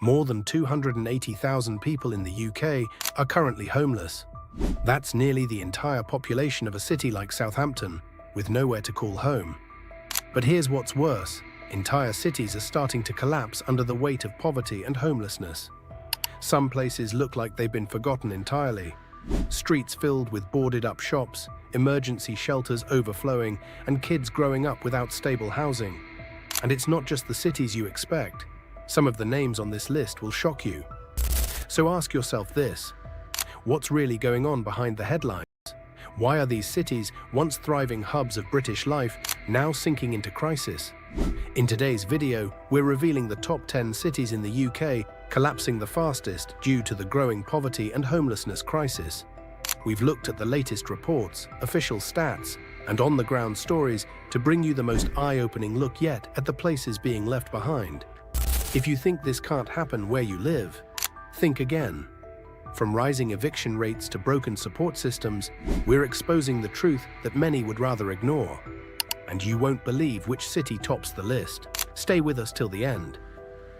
More than 280,000 people in the UK are currently homeless. That's nearly the entire population of a city like Southampton, with nowhere to call home. But here's what's worse. Entire cities are starting to collapse under the weight of poverty and homelessness. Some places look like they've been forgotten entirely. Streets filled with boarded-up shops, emergency shelters overflowing, and kids growing up without stable housing. And it's not just the cities you expect. Some of the names on this list will shock you. So ask yourself this: what's really going on behind the headlines? Why are these cities, once thriving hubs of British life, now sinking into crisis? In today's video, we're revealing the top 10 cities in the UK collapsing the fastest due to the growing poverty and homelessness crisis. We've looked at the latest reports, official stats, and on-the-ground stories to bring you the most eye-opening look yet at the places being left behind. If you think this can't happen where you live, think again. From rising eviction rates to broken support systems, we're exposing the truth that many would rather ignore. And you won't believe which city tops the list. Stay with us till the end.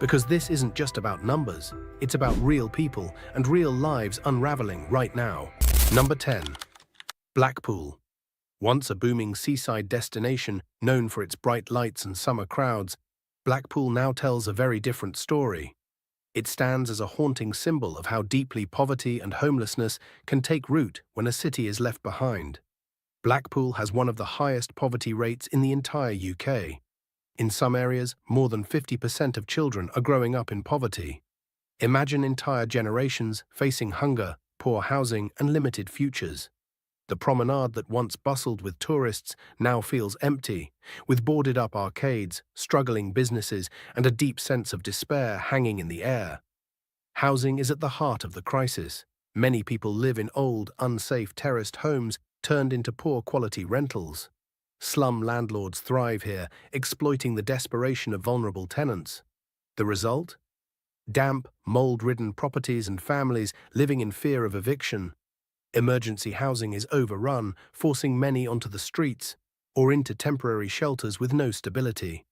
Because this isn't just about numbers, it's about real people and real lives unraveling right now. Number 10. Blackpool. Once a booming seaside destination known for its bright lights and summer crowds, Blackpool now tells a very different story. It stands as a haunting symbol of how deeply poverty and homelessness can take root when a city is left behind. Blackpool has one of the highest poverty rates in the entire UK. In some areas, more than 50% of children are growing up in poverty. Imagine entire generations facing hunger, poor housing, and limited futures. The promenade that once bustled with tourists now feels empty, with boarded-up arcades, struggling businesses, and a deep sense of despair hanging in the air. Housing is at the heart of the crisis. Many people live in old, unsafe terraced homes turned into poor-quality rentals. Slum landlords thrive here, exploiting the desperation of vulnerable tenants. The result? Damp, mold-ridden properties and families living in fear of eviction. Emergency housing is overrun, forcing many onto the streets or into temporary shelters with no stability.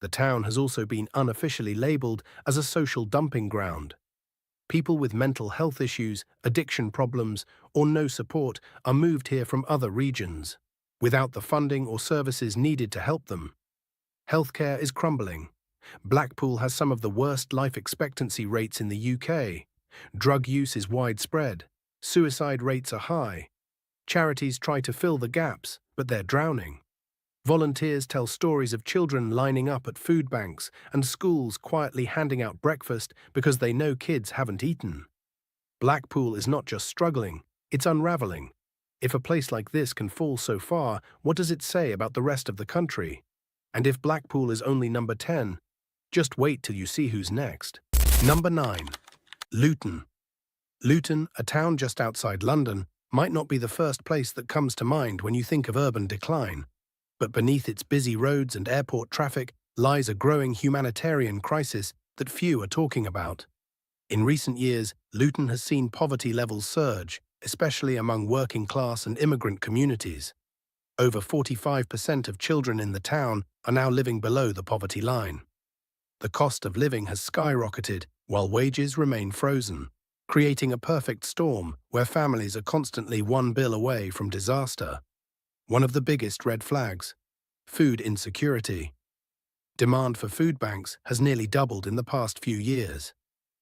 The town has also been unofficially labelled as a social dumping ground. People with mental health issues, addiction problems, or no support are moved here from other regions, without the funding or services needed to help them. Healthcare is crumbling. Blackpool has some of the worst life expectancy rates in the UK. Drug use is widespread. Suicide rates are high. Charities try to fill the gaps, but they're drowning. Volunteers tell stories of children lining up at food banks and schools quietly handing out breakfast because they know kids haven't eaten. Blackpool is not just struggling, it's unraveling. If a place like this can fall so far, what does it say about the rest of the country? And if Blackpool is only number 10, just wait till you see who's next. Number 9. Luton. Luton, a town just outside London, might not be the first place that comes to mind when you think of urban decline. But beneath its busy roads and airport traffic lies a growing humanitarian crisis that few are talking about. In recent years, Luton has seen poverty levels surge, especially among working-class and immigrant communities. Over 45% of children in the town are now living below the poverty line. The cost of living has skyrocketed, while wages remain frozen, creating a perfect storm where families are constantly one bill away from disaster. One of the biggest red flags: food insecurity. Demand for food banks has nearly doubled in the past few years.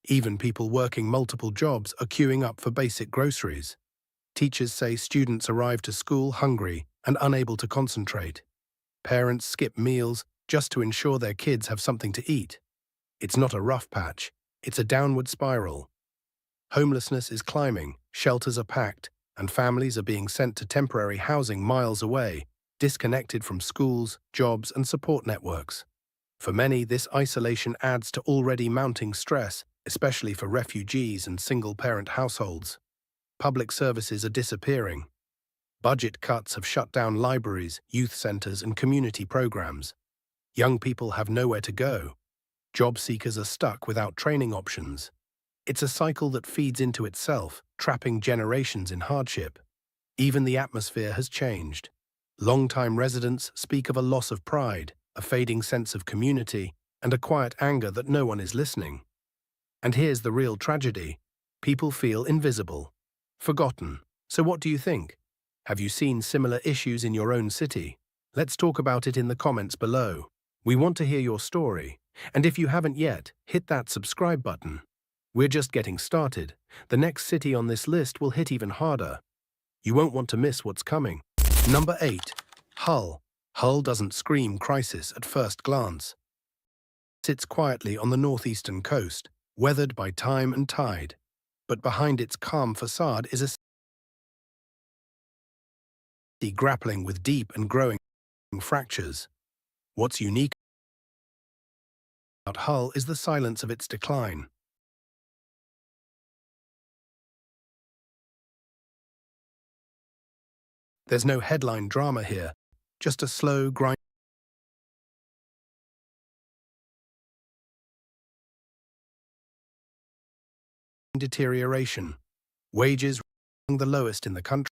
Even people working multiple jobs are queuing up for basic groceries. Teachers say students arrive to school hungry and unable to concentrate. Parents skip meals just to ensure their kids have something to eat. It's not a rough patch, it's a downward spiral. Homelessness is climbing, shelters are packed, and families are being sent to temporary housing miles away, disconnected from schools, jobs, and support networks. For many, this isolation adds to already mounting stress, especially for refugees and single-parent households. Public services are disappearing. Budget cuts have shut down libraries, youth centres, and community programs. Young people have nowhere to go. Job seekers are stuck without training options. It's a cycle that feeds into itself, trapping generations in hardship. Even the atmosphere has changed. Long-time residents speak of a loss of pride, a fading sense of community, and a quiet anger that no one is listening. And here's the real tragedy. People feel invisible, forgotten. So what do you think? Have you seen similar issues in your own city? Let's talk about it in the comments below. We want to hear your story. And if you haven't yet, hit that subscribe button. We're just getting started. The next city on this list will hit even harder. You won't want to miss what's coming. Number 8. Hull. Hull doesn't scream crisis at first glance. It sits quietly on the northeastern coast, weathered by time and tide. But behind its calm facade is a city grappling with deep and growing fractures. What's unique about Hull is the silence of its decline. There's no headline drama here, just a slow grind deterioration. Wages among the lowest in the country.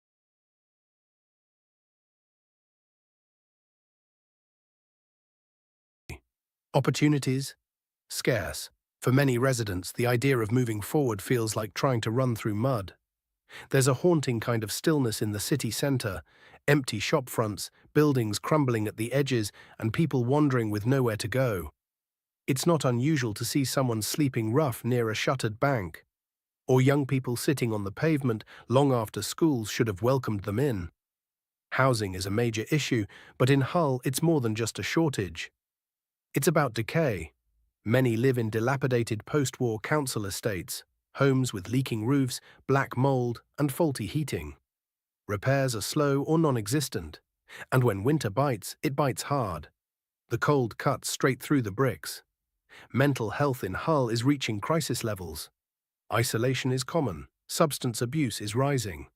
Opportunities scarce. For many residents, the idea of moving forward feels like trying to run through mud. There's a haunting kind of stillness in the city centre, empty shop fronts, buildings crumbling at the edges, and people wandering with nowhere to go. It's not unusual to see someone sleeping rough near a shuttered bank, or young people sitting on the pavement long after schools should have welcomed them in. Housing is a major issue, but in Hull it's more than just a shortage. It's about decay. Many live in dilapidated post-war council estates, homes with leaking roofs, black mold, and faulty heating. Repairs are slow or non-existent, and when winter bites, it bites hard. The cold cuts straight through the bricks. Mental health in Hull is reaching crisis levels. Isolation is common, substance abuse is rising.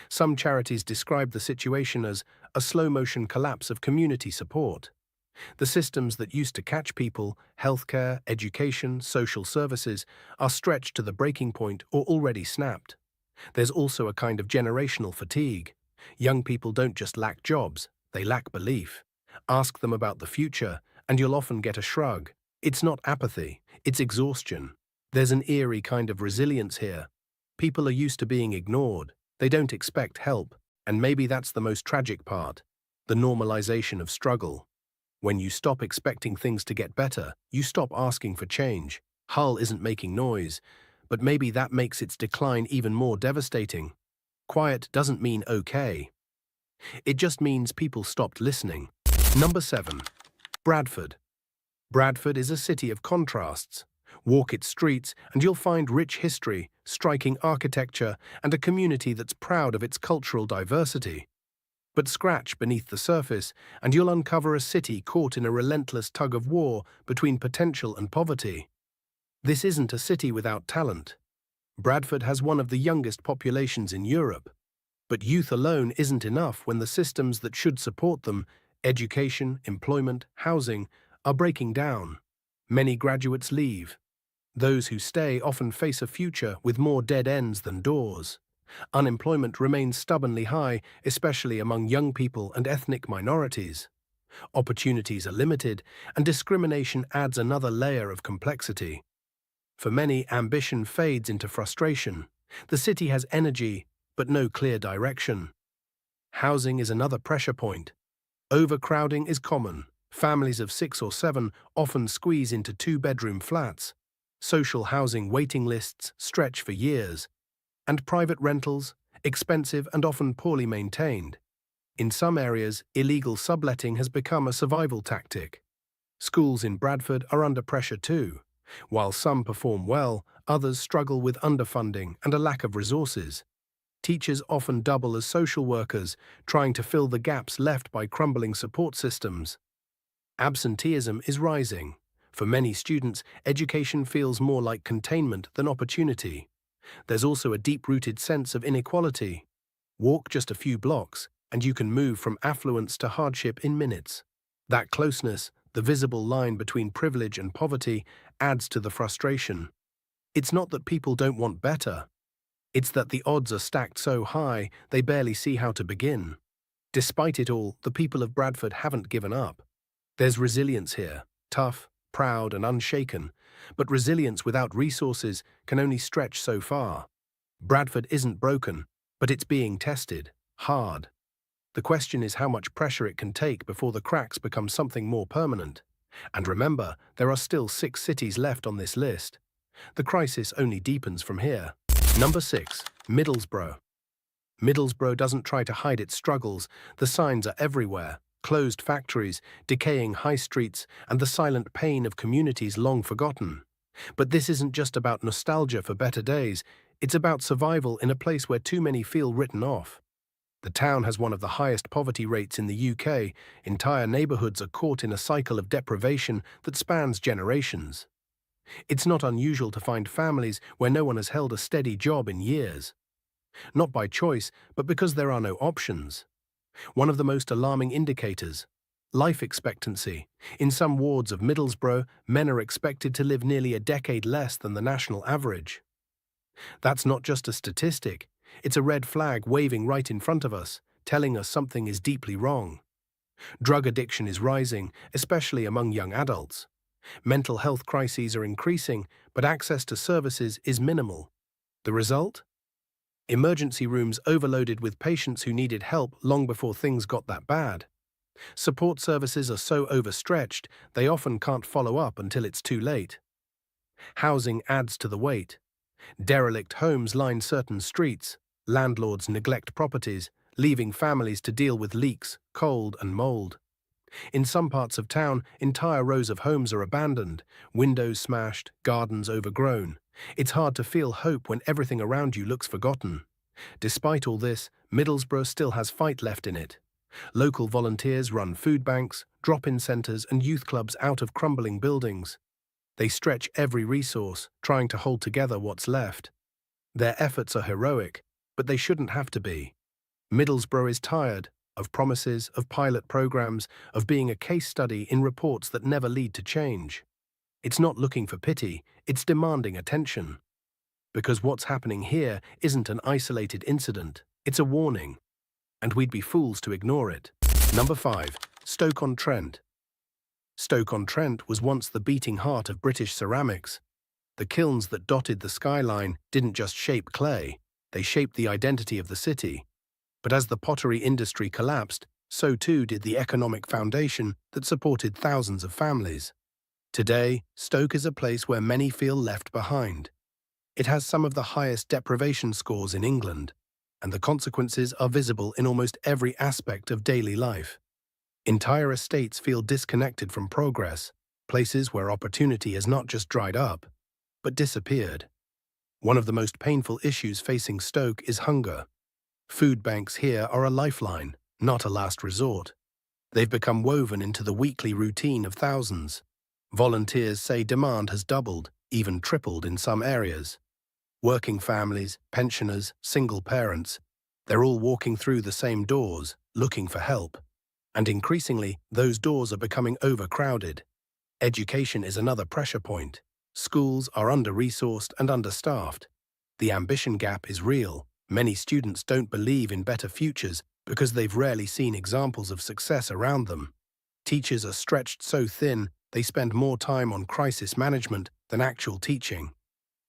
Some charities describe the situation as a slow-motion collapse of community support. The systems that used to catch people, healthcare, education, social services, are stretched to the breaking point or already snapped. There's also a kind of generational fatigue. Young people don't just lack jobs, they lack belief. Ask them about the future, and you'll often get a shrug. It's not apathy, it's exhaustion. There's an eerie kind of resilience here. People are used to being ignored. They don't expect help, and maybe that's the most tragic part, the normalization of struggle. When you stop expecting things to get better, you stop asking for change. Hull isn't making noise, but maybe that makes its decline even more devastating. Quiet doesn't mean okay. It just means people stopped listening. Number 7. Bradford. Bradford is a city of contrasts. Walk its streets and you'll find rich history, striking architecture, and a community that's proud of its cultural diversity. But scratch beneath the surface, and you'll uncover a city caught in a relentless tug-of-war between potential and poverty. This isn't a city without talent. Bradford has one of the youngest populations in Europe. But youth alone isn't enough when the systems that should support them, education, employment, housing, are breaking down. Many graduates leave. Those who stay often face a future with more dead ends than doors. Unemployment remains stubbornly high, especially among young people and ethnic minorities. Opportunities are limited, and discrimination adds another layer of complexity. For many, ambition fades into frustration. The city has energy, but no clear direction. Housing is another pressure point. Overcrowding is common. Families of 6 or 7 often squeeze into 2-bedroom flats. Social housing waiting lists stretch for years. And private rentals, expensive and often poorly maintained. In some areas, illegal subletting has become a survival tactic. Schools in Bradford are under pressure too. While some perform well, others struggle with underfunding and a lack of resources. Teachers often double as social workers, trying to fill the gaps left by crumbling support systems. Absenteeism is rising. For many students, education feels more like containment than opportunity. There's also a deep-rooted sense of inequality. Walk just a few blocks, and you can move from affluence to hardship in minutes. That closeness, the visible line between privilege and poverty, adds to the frustration. It's not that people don't want better. It's that the odds are stacked so high, they barely see how to begin. Despite it all, the people of Bradford haven't given up. There's resilience here, tough, proud and unshaken, but resilience without resources can only stretch so far. Bradford isn't broken, but it's being tested, hard. The question is how much pressure it can take before the cracks become something more permanent. And remember, there are still 6 cities left on this list. The crisis only deepens from here. Number 6. Middlesbrough. Middlesbrough doesn't try to hide its struggles. The signs are everywhere. Closed factories, decaying high streets, and the silent pain of communities long forgotten. But this isn't just about nostalgia for better days. It's about survival in a place where too many feel written off. The town has one of the highest poverty rates in the UK. Entire neighbourhoods are caught in a cycle of deprivation that spans generations. It's not unusual to find families where no one has held a steady job in years. Not by choice, but because there are no options. One of the most alarming indicators: life expectancy. In some wards of Middlesbrough, men are expected to live nearly a decade less than the national average. That's not just a statistic, it's a red flag waving right in front of us, telling us something is deeply wrong. Drug addiction is rising, especially among young adults. Mental health crises are increasing, but access to services is minimal. The result? Emergency rooms overloaded with patients who needed help long before things got that bad. Support services are so overstretched, they often can't follow up until it's too late. Housing adds to the weight. Derelict homes line certain streets. Landlords neglect properties, leaving families to deal with leaks, cold, and mold. In some parts of town, entire rows of homes are abandoned, windows smashed, gardens overgrown. It's hard to feel hope when everything around you looks forgotten. Despite all this, Middlesbrough still has fight left in it. Local volunteers run food banks, drop-in centres, and youth clubs out of crumbling buildings. They stretch every resource, trying to hold together what's left. Their efforts are heroic, but they shouldn't have to be. Middlesbrough is tired of promises, of pilot programs, of being a case study in reports that never lead to change. It's not looking for pity, it's demanding attention. Because what's happening here isn't an isolated incident, it's a warning. And we'd be fools to ignore it. Number 5. Stoke-on-Trent. Stoke-on-Trent was once the beating heart of British ceramics. The kilns that dotted the skyline didn't just shape clay, they shaped the identity of the city. But as the pottery industry collapsed, so too did the economic foundation that supported thousands of families. Today, Stoke is a place where many feel left behind. It has some of the highest deprivation scores in England, and the consequences are visible in almost every aspect of daily life. Entire estates feel disconnected from progress, places where opportunity has not just dried up, but disappeared. One of the most painful issues facing Stoke is hunger. Food banks here are a lifeline, not a last resort. They've become woven into the weekly routine of thousands. Volunteers say demand has doubled, even tripled in some areas. Working families, pensioners, single parents, they're all walking through the same doors, looking for help. And increasingly, those doors are becoming overcrowded. Education is another pressure point. Schools are under-resourced and understaffed. The ambition gap is real. Many students don't believe in better futures because they've rarely seen examples of success around them. Teachers are stretched so thin, they spend more time on crisis management than actual teaching.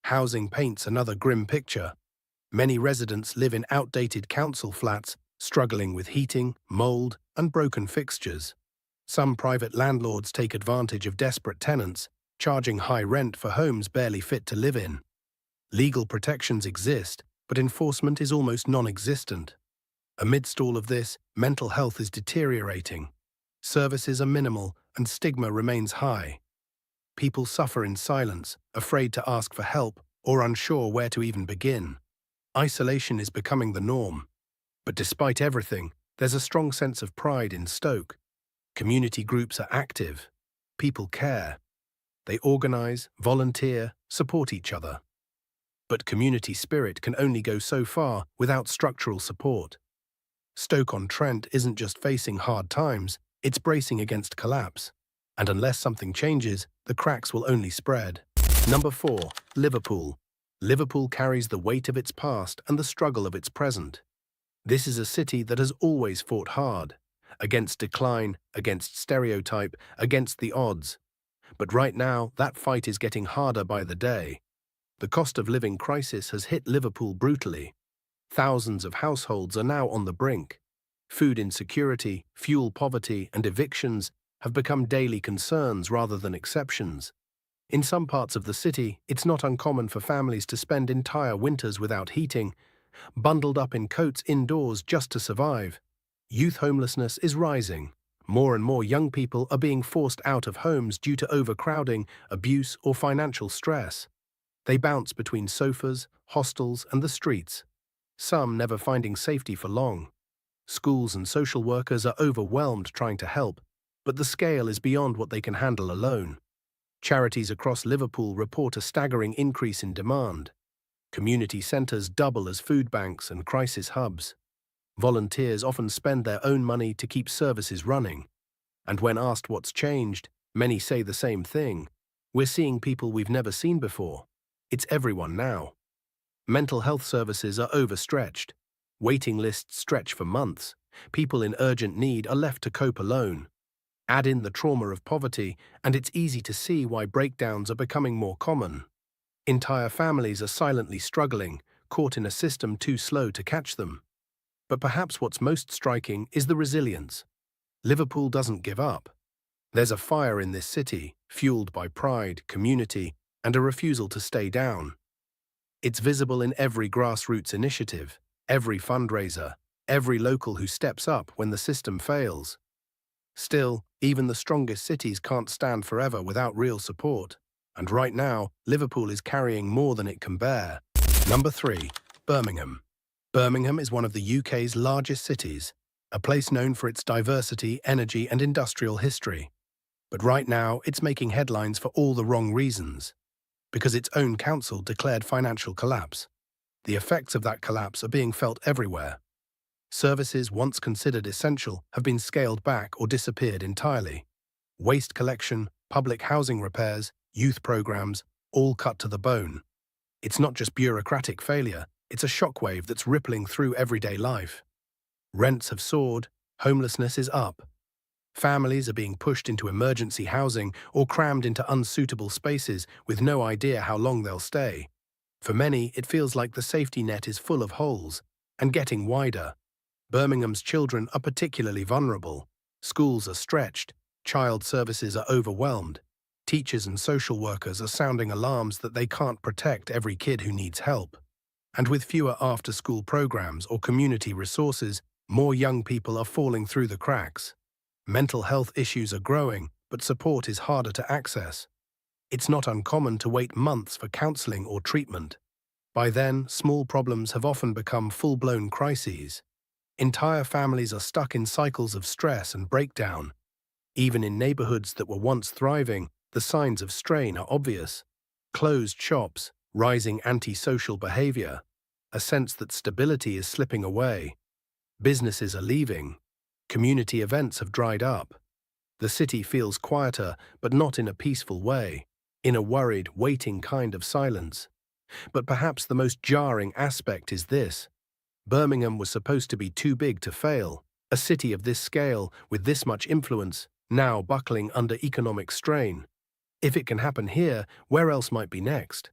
Housing paints another grim picture. Many residents live in outdated council flats, struggling with heating, mold, and broken fixtures. Some private landlords take advantage of desperate tenants, charging high rent for homes barely fit to live in. Legal protections exist, but enforcement is almost non-existent. Amidst all of this, mental health is deteriorating. Services are minimal and stigma remains high. People suffer in silence, afraid to ask for help or unsure where to even begin. Isolation is becoming the norm. But despite everything, there's a strong sense of pride in Stoke. Community groups are active. People care. They organise, volunteer, support each other. But community spirit can only go so far without structural support. Stoke-on-Trent isn't just facing hard times, it's bracing against collapse. And unless something changes, the cracks will only spread. Number 4. Liverpool. Liverpool carries the weight of its past and the struggle of its present. This is a city that has always fought hard, against decline, against stereotype, against the odds. But right now, that fight is getting harder by the day. The cost of living crisis has hit Liverpool brutally. Thousands of households are now on the brink. Food insecurity, fuel poverty, and evictions have become daily concerns rather than exceptions. In some parts of the city, it's not uncommon for families to spend entire winters without heating, bundled up in coats indoors just to survive. Youth homelessness is rising. More and more young people are being forced out of homes due to overcrowding, abuse, or financial stress. They bounce between sofas, hostels, and the streets, some never finding safety for long. Schools and social workers are overwhelmed trying to help, but the scale is beyond what they can handle alone. Charities across Liverpool report a staggering increase in demand. Community centres double as food banks and crisis hubs. Volunteers often spend their own money to keep services running. And when asked what's changed, many say the same thing. We're seeing people we've never seen before. It's everyone now. Mental health services are overstretched. Waiting lists stretch for months. People in urgent need are left to cope alone. Add in the trauma of poverty, and it's easy to see why breakdowns are becoming more common. Entire families are silently struggling, caught in a system too slow to catch them. But perhaps what's most striking is the resilience. Liverpool doesn't give up. There's a fire in this city, fueled by pride, community, and a refusal to stay down. It's visible in every grassroots initiative, every fundraiser, every local who steps up when the system fails. Still, even the strongest cities can't stand forever without real support. And right now, Liverpool is carrying more than it can bear. Number 3. Birmingham. Birmingham is one of the UK's largest cities, a place known for its diversity, energy, and industrial history. But right now, it's making headlines for all the wrong reasons. Because its own council declared financial collapse. The effects of that collapse are being felt everywhere. Services once considered essential have been scaled back or disappeared entirely. Waste collection, public housing repairs, youth programs, all cut to the bone. It's not just bureaucratic failure, it's a shockwave that's rippling through everyday life. Rents have soared, homelessness is up. Families are being pushed into emergency housing or crammed into unsuitable spaces with no idea how long they'll stay. For many, it feels like the safety net is full of holes and getting wider. Birmingham's children are particularly vulnerable. Schools are stretched, child services are overwhelmed. Teachers and social workers are sounding alarms that they can't protect every kid who needs help. And with fewer after-school programs or community resources, more young people are falling through the cracks. Mental health issues are growing, but support is harder to access. It's not uncommon to wait months for counseling or treatment. By then, small problems have often become full-blown crises. Entire families are stuck in cycles of stress and breakdown. Even in neighborhoods that were once thriving, the signs of strain are obvious. Closed shops, rising antisocial behavior, a sense that stability is slipping away. Businesses are leaving. Community events have dried up. The city feels quieter, but not in a peaceful way, in a worried, waiting kind of silence. But perhaps the most jarring aspect is this. Birmingham was supposed to be too big to fail. A city of this scale, with this much influence, now buckling under economic strain. If it can happen here, where else might be next?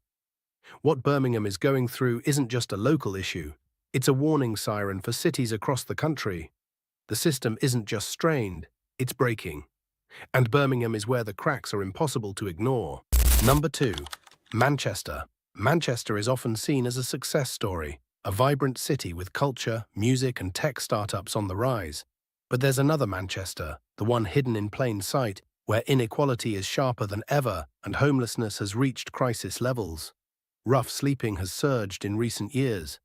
What Birmingham is going through isn't just a local issue. It's a warning siren for cities across the country. The system isn't just strained, it's breaking. And Birmingham is where the cracks are impossible to ignore. Number 2. Manchester. Manchester is often seen as a success story, a vibrant city with culture, music, and tech startups on the rise. But there's another Manchester, the one hidden in plain sight, where inequality is sharper than ever and homelessness has reached crisis levels. Rough sleeping has surged in recent years.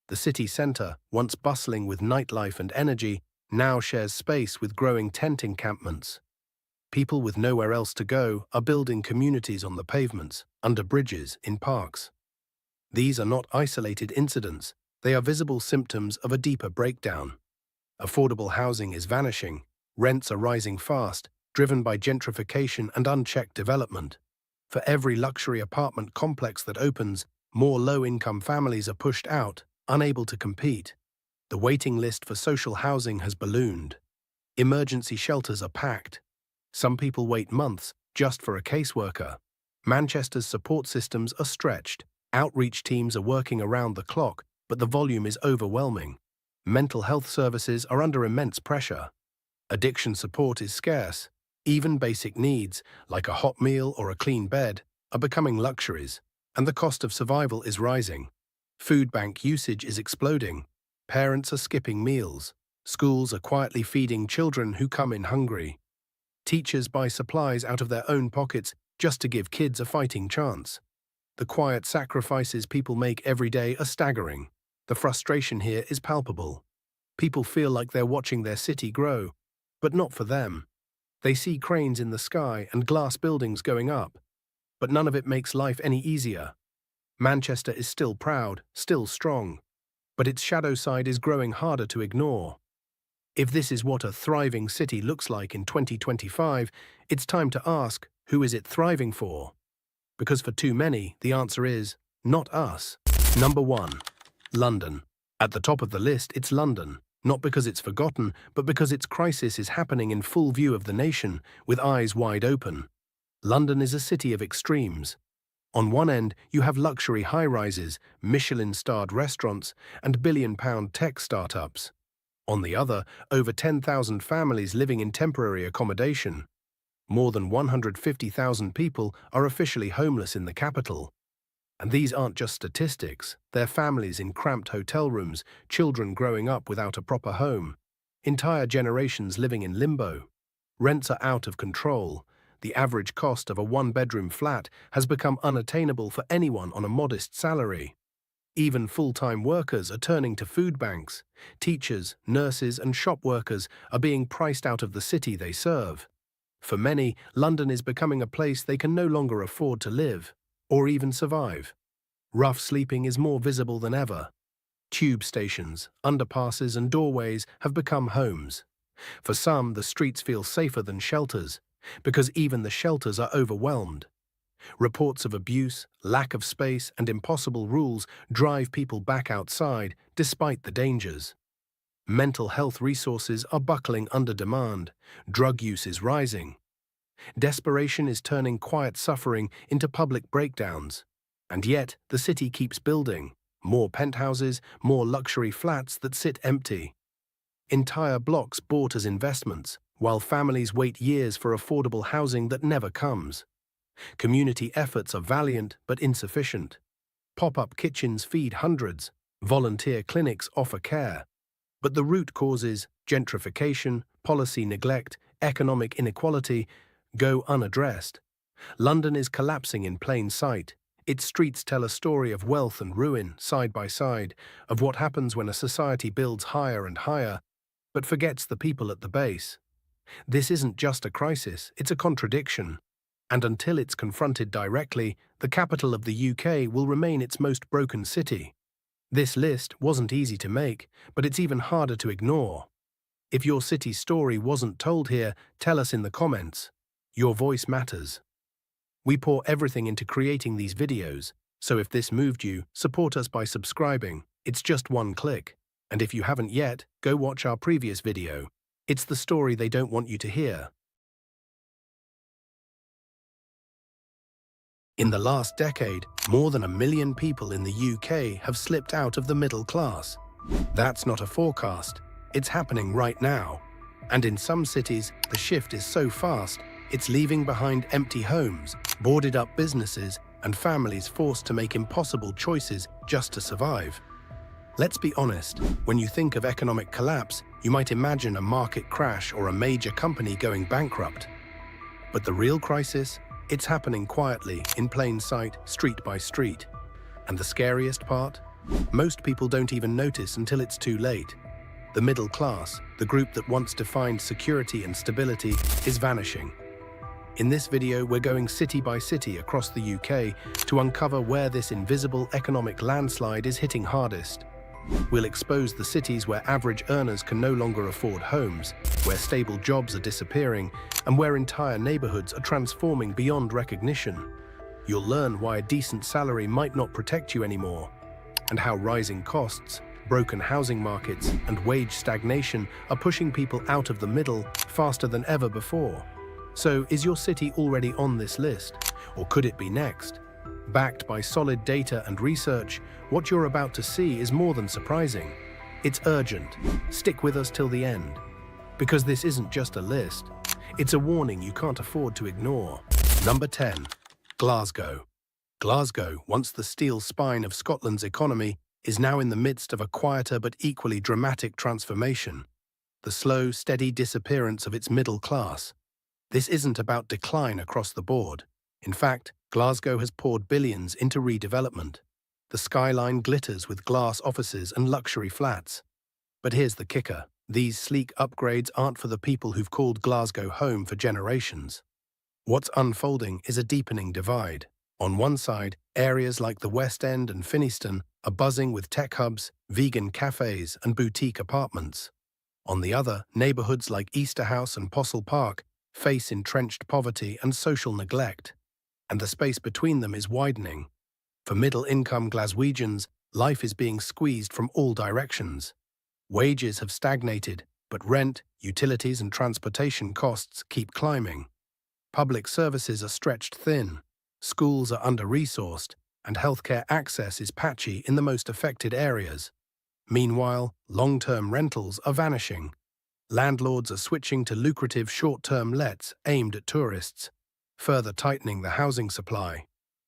The city centre, once bustling with nightlife and energy, now shares space with growing tent encampments. People with nowhere else to go are building communities on the pavements, under bridges, in parks. These are not isolated incidents, they are visible symptoms of a deeper breakdown. Affordable housing is vanishing, rents are rising fast, driven by gentrification and unchecked development. For every luxury apartment complex that opens, more low-income families are pushed out, unable to compete. The waiting list for social housing has ballooned. Emergency shelters are packed. Some people wait months, just for a caseworker. Manchester's support systems are stretched. Outreach teams are working around the clock, but the volume is overwhelming. Mental health services are under immense pressure. Addiction support is scarce. Even basic needs, like a hot meal or a clean bed, are becoming luxuries, and the cost of survival is rising. Food bank usage is exploding. Parents are skipping meals. Schools are quietly feeding children who come in hungry. Teachers buy supplies out of their own pockets just to give kids a fighting chance. The quiet sacrifices people make every day are staggering. The frustration here is palpable. People feel like they're watching their city grow, but not for them. They see cranes in the sky and glass buildings going up, but none of it makes life any easier. Manchester is still proud, still strong, but its shadow side is growing harder to ignore. If this is what a thriving city looks like in 2025, it's time to ask, who is it thriving for? Because for too many, the answer is, not us. Number 1. London. At the top of the list, it's London. Not because it's forgotten, but because its crisis is happening in full view of the nation, with eyes wide open. London is a city of extremes. On one end, you have luxury high-rises, Michelin-starred restaurants, and billion-pound tech startups. On the other, over 10,000 families living in temporary accommodation. More than 150,000 people are officially homeless in the capital. And these aren't just statistics, they're families in cramped hotel rooms, children growing up without a proper home, entire generations living in limbo. Rents are out of control. The average cost of a one-bedroom flat has become unattainable for anyone on a modest salary. Even full-time workers are turning to food banks. Teachers, nurses, and shop workers are being priced out of the city they serve. For many, London is becoming a place they can no longer afford to live, or even survive. Rough sleeping is more visible than ever. Tube stations, underpasses, and doorways have become homes. For some, the streets feel safer than shelters, because even the shelters are overwhelmed. Reports of abuse, lack of space, and impossible rules drive people back outside, despite the dangers. Mental health resources are buckling under demand. Drug use is rising. Desperation is turning quiet suffering into public breakdowns. And yet, the city keeps building. More penthouses, more luxury flats that sit empty. Entire blocks bought as investments, while families wait years for affordable housing that never comes. Community efforts are valiant but insufficient. Pop-up kitchens feed hundreds. Volunteer clinics offer care. But the root causes, gentrification, policy neglect, economic inequality, go unaddressed. London is collapsing in plain sight. Its streets tell a story of wealth and ruin, side by side, of what happens when a society builds higher and higher, but forgets the people at the base. This isn't just a crisis, it's a contradiction. And until it's confronted directly, the capital of the UK will remain its most broken city. This list wasn't easy to make, but it's even harder to ignore. If your city's story wasn't told here, tell us in the comments. Your voice matters. We pour everything into creating these videos, so if this moved you, support us by subscribing. It's just one click. And if you haven't yet, go watch our previous video. It's the story they don't want you to hear. In the last decade, more than 1 million people in the UK have slipped out of the middle class. That's not a forecast. It's happening right now. And in some cities, the shift is so fast, it's leaving behind empty homes, boarded-up businesses, and families forced to make impossible choices just to survive. Let's be honest, when you think of economic collapse, you might imagine a market crash or a major company going bankrupt. But the real crisis? It's happening quietly, in plain sight, street by street. And the scariest part? Most people don't even notice until it's too late. The middle class, the group that once defined security and stability, is vanishing. In this video, we're going city by city across the UK to uncover where this invisible economic landslide is hitting hardest. We'll expose the cities where average earners can no longer afford homes, where stable jobs are disappearing, and where entire neighborhoods are transforming beyond recognition. You'll learn why a decent salary might not protect you anymore, and how rising costs, broken housing markets, and wage stagnation are pushing people out of the middle faster than ever before. So, is your city already on this list? Or could it be next? Backed by solid data and research, what you're about to see is more than surprising. It's urgent. Stick with us till the end. Because this isn't just a list. It's a warning you can't afford to ignore. Number 10. Glasgow. Glasgow, once the steel spine of Scotland's economy, is now in the midst of a quieter but equally dramatic transformation. The slow, steady disappearance of its middle class. This isn't about decline across the board. In fact, Glasgow has poured billions into redevelopment. The skyline glitters with glass offices and luxury flats. But here's the kicker. These sleek upgrades aren't for the people who've called Glasgow home for generations. What's unfolding is a deepening divide. On one side, areas like the West End and Finnieston are buzzing with tech hubs, vegan cafes, and boutique apartments. On the other, neighbourhoods like Easterhouse and Postle Park face entrenched poverty and social neglect, and the space between them is widening. For middle-income Glaswegians, life is being squeezed from all directions. Wages have stagnated, but rent, utilities, and transportation costs keep climbing. Public services are stretched thin. Schools are under-resourced, and healthcare access is patchy in the most affected areas. Meanwhile, long-term rentals are vanishing. Landlords are switching to lucrative short-term lets aimed at tourists, further tightening the housing supply.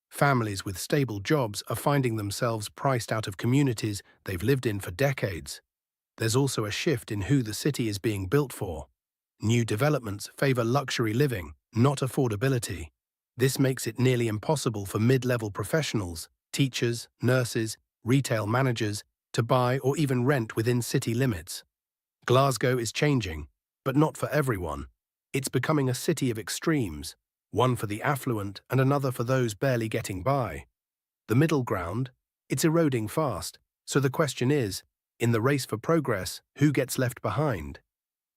Families with stable jobs are finding themselves priced out of communities they've lived in for decades. There's also a shift in who the city is being built for. New developments favor luxury living, not affordability. This makes it nearly impossible for mid-level professionals, teachers, nurses, retail managers, to buy or even rent within city limits. Glasgow is changing, but not for everyone. It's becoming a city of extremes, one for the affluent and another for those barely getting by. The middle ground, it's eroding fast, so the question is, in the race for progress, who gets left behind?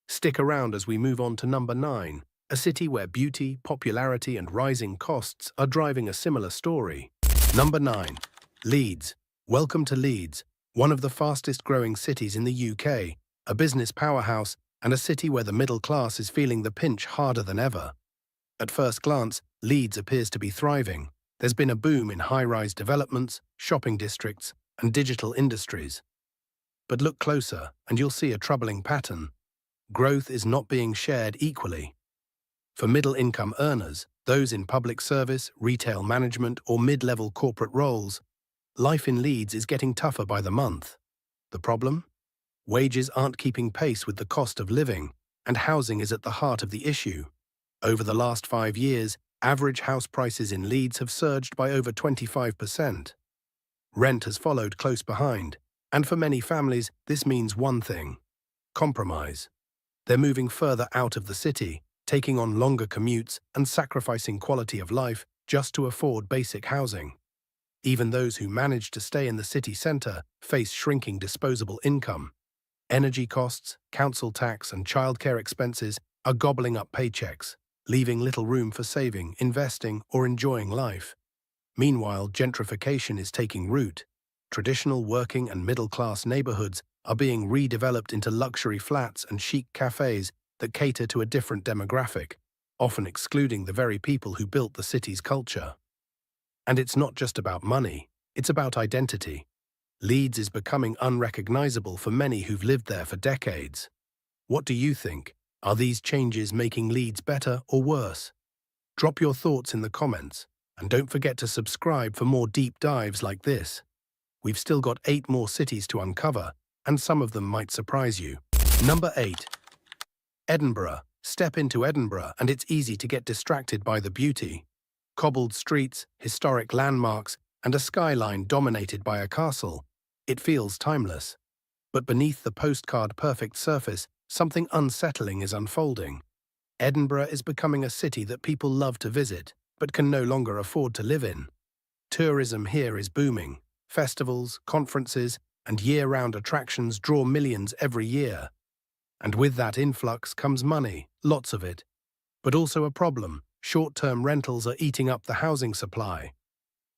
Stick around as we move on to number 9, a city where beauty, popularity, and rising costs are driving a similar story. Number 9. Leeds. Welcome to Leeds, one of the fastest-growing cities in the UK, a business powerhouse and a city where the middle class is feeling the pinch harder than ever. At first glance, Leeds appears to be thriving. There's been a boom in high-rise developments, shopping districts, and digital industries. But look closer, and you'll see a troubling pattern. Growth is not being shared equally. For middle-income earners, those in public service, retail management, or mid-level corporate roles, life in Leeds is getting tougher by the month. The problem? Wages aren't keeping pace with the cost of living, and housing is at the heart of the issue. Over the last 5 years, average house prices in Leeds have surged by over 25%. Rent has followed close behind, and for many families, this means one thing: compromise. They're moving further out of the city, taking on longer commutes and sacrificing quality of life just to afford basic housing. Even those who manage to stay in the city centre face shrinking disposable income. Energy costs, council tax, and childcare expenses are gobbling up paychecks, leaving little room for saving, investing, or enjoying life. Meanwhile, gentrification is taking root. Traditional working and middle-class neighbourhoods are being redeveloped into luxury flats and chic cafes that cater to a different demographic, often excluding the very people who built the city's culture. And it's not just about money, it's about identity. Leeds is becoming unrecognisable for many who've lived there for decades. What do you think? Are these changes making Leeds better or worse? Drop your thoughts in the comments, and don't forget to subscribe for more deep dives like this. We've still got 8 more cities to uncover, and some of them might surprise you. Number 8. Edinburgh. Step into Edinburgh and it's easy to get distracted by the beauty. Cobbled streets, historic landmarks, and a skyline dominated by a castle. It feels timeless. But beneath the postcard-perfect surface, something unsettling is unfolding. Edinburgh is becoming a city that people love to visit, but can no longer afford to live in. Tourism here is booming. Festivals, conferences, and year-round attractions draw millions every year. And with that influx comes money, lots of it. But also a problem: short-term rentals are eating up the housing supply.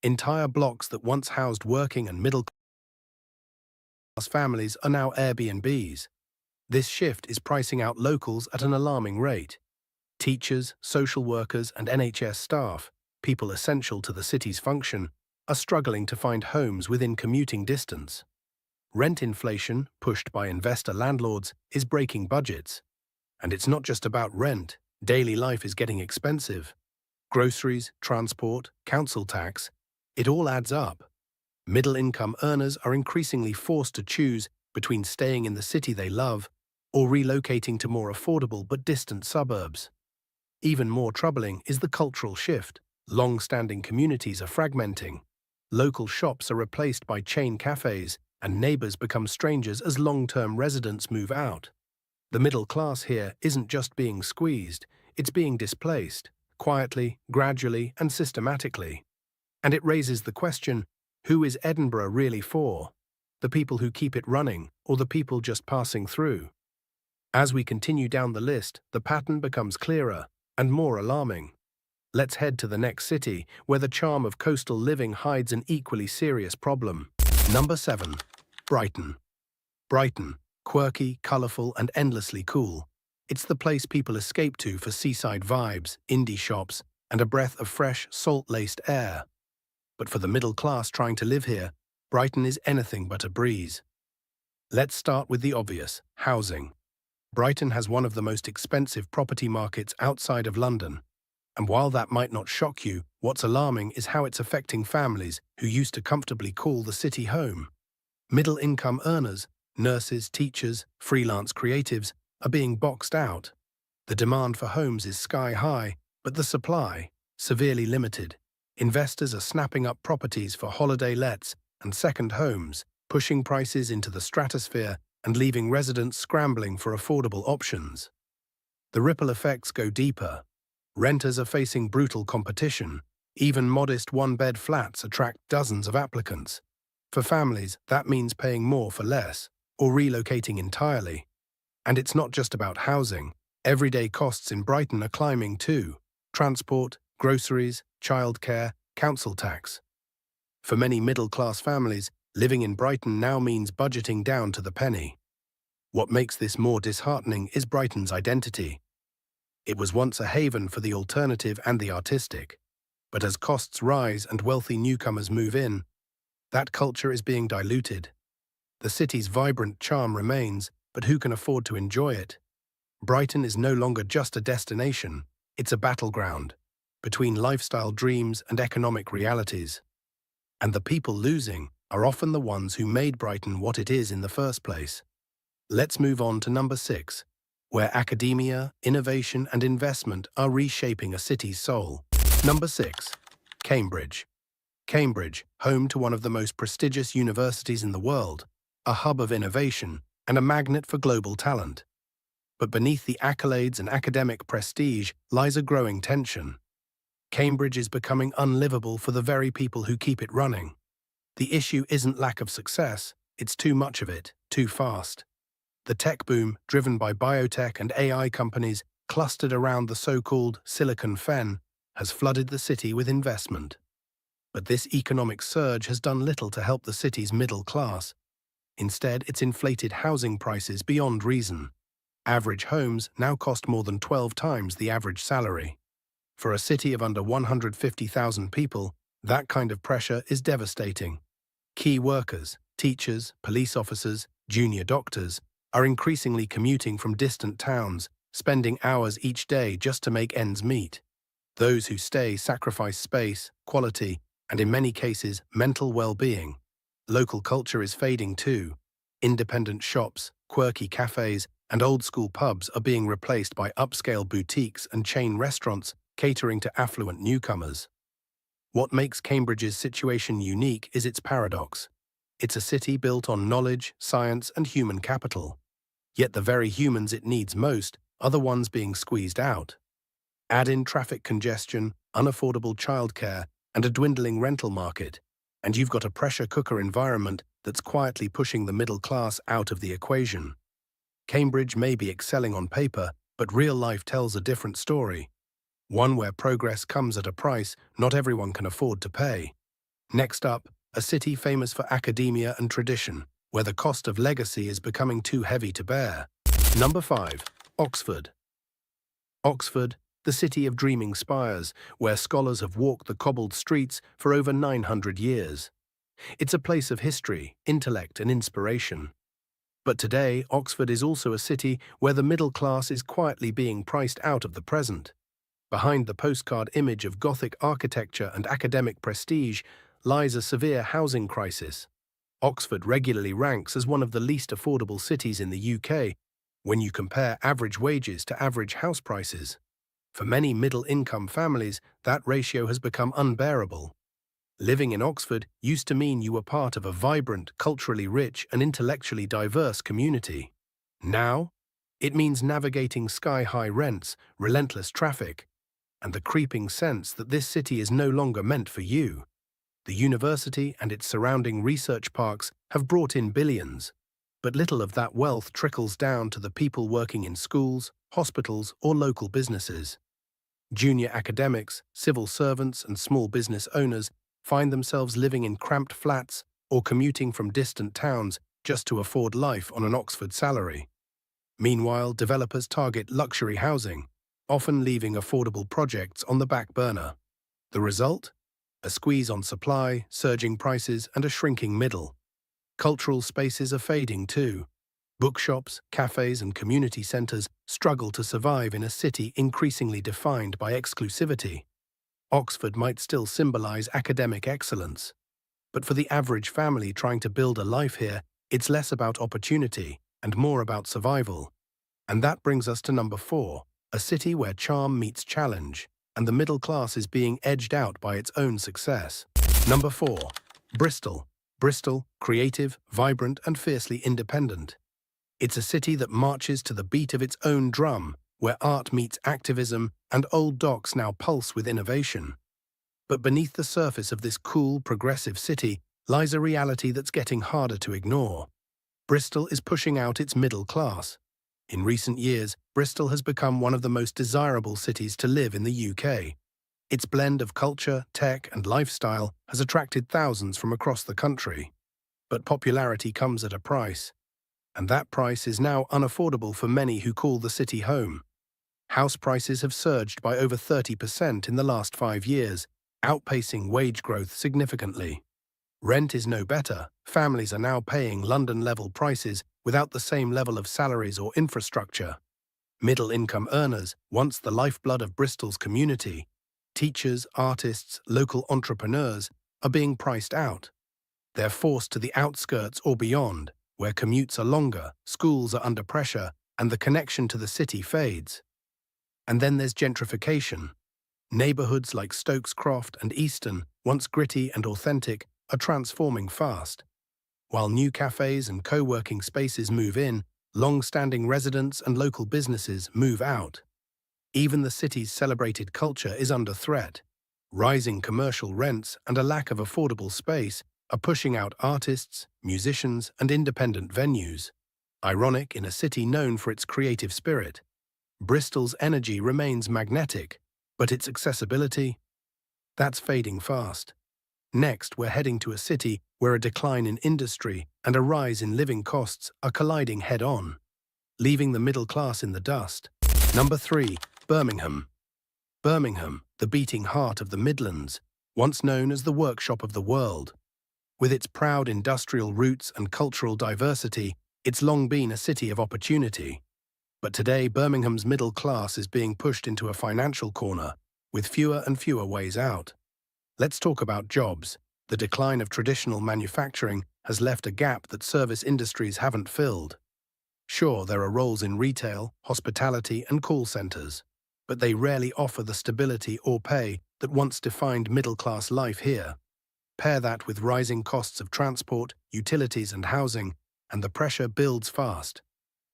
Entire blocks that once housed working and middle-class families are now Airbnbs. This shift is pricing out locals at an alarming rate. Teachers, social workers, and NHS staff, people essential to the city's function, are struggling to find homes within commuting distance. Rent inflation, pushed by investor landlords, is breaking budgets. And it's not just about rent. Daily life is getting expensive. Groceries, transport, council tax, it all adds up. Middle-income earners are increasingly forced to choose between staying in the city they love or relocating to more affordable but distant suburbs. Even more troubling is the cultural shift. Long-standing communities are fragmenting. Local shops are replaced by chain cafes, and neighbors become strangers as long-term residents move out. The middle class here isn't just being squeezed, it's being displaced, quietly, gradually, and systematically. And it raises the question, who is Edinburgh really for? The people who keep it running, or the people just passing through? As we continue down the list, the pattern becomes clearer and more alarming. Let's head to the next city, where the charm of coastal living hides an equally serious problem. Number 7. Brighton. Brighton, quirky, colourful, and endlessly cool. It's the place people escape to for seaside vibes, indie shops, and a breath of fresh, salt-laced air. But for the middle class trying to live here, Brighton is anything but a breeze. Let's start with the obvious, housing. Brighton has one of the most expensive property markets outside of London. And while that might not shock you, what's alarming is how it's affecting families who used to comfortably call the city home. Middle-income earners, nurses, teachers, freelance creatives, are being boxed out. The demand for homes is sky-high, but the supply, severely limited. Investors are snapping up properties for holiday lets and second homes, pushing prices into the stratosphere and leaving residents scrambling for affordable options. The ripple effects go deeper. Renters are facing brutal competition. Even modest one-bed flats attract dozens of applicants. For families, that means paying more for less, or relocating entirely. And it's not just about housing. Everyday costs in Brighton are climbing too. Transport, groceries, childcare, council tax. For many middle-class families, living in Brighton now means budgeting down to the penny. What makes this more disheartening is Brighton's identity. It was once a haven for the alternative and the artistic. But as costs rise and wealthy newcomers move in, that culture is being diluted. The city's vibrant charm remains, but who can afford to enjoy it? Brighton is no longer just a destination, it's a battleground between lifestyle dreams and economic realities. And the people losing are often the ones who made Brighton what it is in the first place. Let's move on to number 6, where academia, innovation, and investment are reshaping a city's soul. Number 6. Cambridge. Cambridge, home to one of the most prestigious universities in the world, a hub of innovation, and a magnet for global talent. But beneath the accolades and academic prestige lies a growing tension. Cambridge is becoming unlivable for the very people who keep it running. The issue isn't lack of success, it's too much of it, too fast. The tech boom, driven by biotech and AI companies clustered around the so-called Silicon Fen, has flooded the city with investment. But this economic surge has done little to help the city's middle class. Instead, it's inflated housing prices beyond reason. Average homes now cost more than 12 times the average salary. For a city of under 150,000 people, that kind of pressure is devastating. Key workers, teachers, police officers, junior doctors, are increasingly commuting from distant towns, spending hours each day just to make ends meet. Those who stay sacrifice space, quality, and in many cases, mental well-being. Local culture is fading too. Independent shops, quirky cafes, and old-school pubs are being replaced by upscale boutiques and chain restaurants catering to affluent newcomers. What makes Cambridge's situation unique is its paradox. It's a city built on knowledge, science, and human capital. Yet the very humans it needs most are the ones being squeezed out. Add in traffic congestion, unaffordable childcare, and a dwindling rental market, and you've got a pressure cooker environment that's quietly pushing the middle class out of the equation. Cambridge may be excelling on paper, but real life tells a different story. One where progress comes at a price not everyone can afford to pay. Next up, a city famous for academia and tradition, where the cost of legacy is becoming too heavy to bear. Number 5. Oxford. Oxford, the city of dreaming spires, where scholars have walked the cobbled streets for over 900 years. It's a place of history, intellect, and inspiration. But today, Oxford is also a city where the middle class is quietly being priced out of the present. Behind the postcard image of Gothic architecture and academic prestige lies a severe housing crisis. Oxford regularly ranks as one of the least affordable cities in the UK when you compare average wages to average house prices. For many middle-income families, that ratio has become unbearable. Living in Oxford used to mean you were part of a vibrant, culturally rich and intellectually diverse community. Now, it means navigating sky-high rents, relentless traffic, and the creeping sense that this city is no longer meant for you. The university and its surrounding research parks have brought in billions, but little of that wealth trickles down to the people working in schools, hospitals, or local businesses. Junior academics, civil servants, and small business owners find themselves living in cramped flats or commuting from distant towns just to afford life on an Oxford salary. Meanwhile, developers target luxury housing, often leaving affordable projects on the back burner. The result? A squeeze on supply, surging prices, and a shrinking middle. Cultural spaces are fading too. Bookshops, cafes, and community centres struggle to survive in a city increasingly defined by exclusivity. Oxford might still symbolise academic excellence, but for the average family trying to build a life here, it's less about opportunity and more about survival. And that brings us to number 4, a city where charm meets challenge, and the middle class is being edged out by its own success. Number 4, Bristol. Bristol, creative, vibrant, and fiercely independent. It's a city that marches to the beat of its own drum, where art meets activism and old docks now pulse with innovation. But beneath the surface of this cool, progressive city lies a reality that's getting harder to ignore. Bristol is pushing out its middle class. In recent years, Bristol has become one of the most desirable cities to live in the UK. Its blend of culture, tech, and lifestyle has attracted thousands from across the country. But popularity comes at a price, and that price is now unaffordable for many who call the city home. House prices have surged by over 30% in the last 5 years, outpacing wage growth significantly. Rent is no better. Families are now paying London-level prices without the same level of salaries or infrastructure. Middle-income earners, once the lifeblood of Bristol's community, teachers, artists, local entrepreneurs, are being priced out. They're forced to the outskirts or beyond, where commutes are longer, schools are under pressure, and the connection to the city fades. And then there's gentrification. Neighbourhoods like Stokes Croft and Easton, once gritty and authentic, are transforming fast. While new cafes and co-working spaces move in, long-standing residents and local businesses move out. Even the city's celebrated culture is under threat. Rising commercial rents and a lack of affordable space are pushing out artists, musicians, and independent venues. Ironic in a city known for its creative spirit. Bristol's energy remains magnetic, but its accessibility? That's fading fast. Next, we're heading to a city where a decline in industry and a rise in living costs are colliding head-on, leaving the middle class in the dust. Number 3, Birmingham. Birmingham, the beating heart of the Midlands, once known as the workshop of the world. With its proud industrial roots and cultural diversity, it's long been a city of opportunity. But today, Birmingham's middle class is being pushed into a financial corner, with fewer and fewer ways out. Let's talk about jobs. The decline of traditional manufacturing has left a gap that service industries haven't filled. Sure, there are roles in retail, hospitality, and call centres, but they rarely offer the stability or pay that once defined middle-class life here. Pair that with rising costs of transport, utilities, and housing, and the pressure builds fast.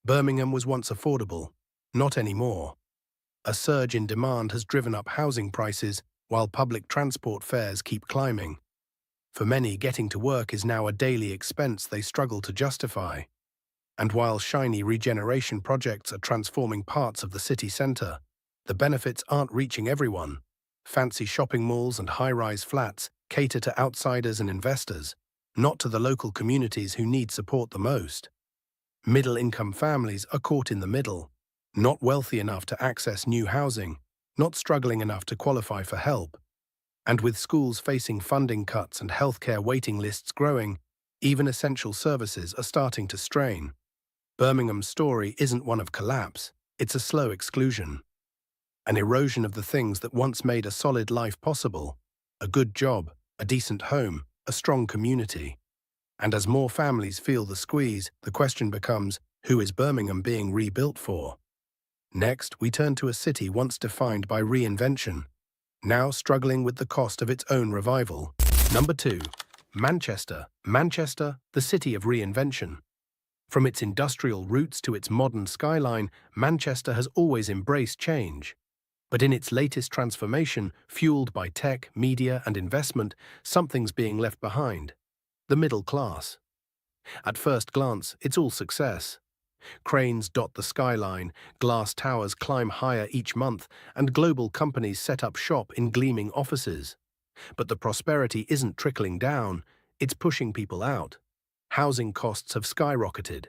Birmingham was once affordable, not anymore. A surge in demand has driven up housing prices, while public transport fares keep climbing. For many, getting to work is now a daily expense they struggle to justify. And while shiny regeneration projects are transforming parts of the city centre, the benefits aren't reaching everyone. Fancy shopping malls and high-rise flats cater to outsiders and investors, not to the local communities who need support the most. Middle-income families are caught in the middle, not wealthy enough to access new housing, not struggling enough to qualify for help. And with schools facing funding cuts and healthcare waiting lists growing, even essential services are starting to strain. Birmingham's story isn't one of collapse, it's a slow exclusion. An erosion of the things that once made a solid life possible: a good job, a decent home, a strong community. And as more families feel the squeeze, the question becomes, who is Birmingham being rebuilt for? Next, we turn to a city once defined by reinvention, now struggling with the cost of its own revival. Number 2. Manchester. Manchester, the city of reinvention. From its industrial roots to its modern skyline, Manchester has always embraced change. But in its latest transformation, fueled by tech, media, and investment, something's being left behind: the middle class. At first glance, it's all success. Cranes dot the skyline, glass towers climb higher each month, and global companies set up shop in gleaming offices. But the prosperity isn't trickling down, it's pushing people out. Housing costs have skyrocketed.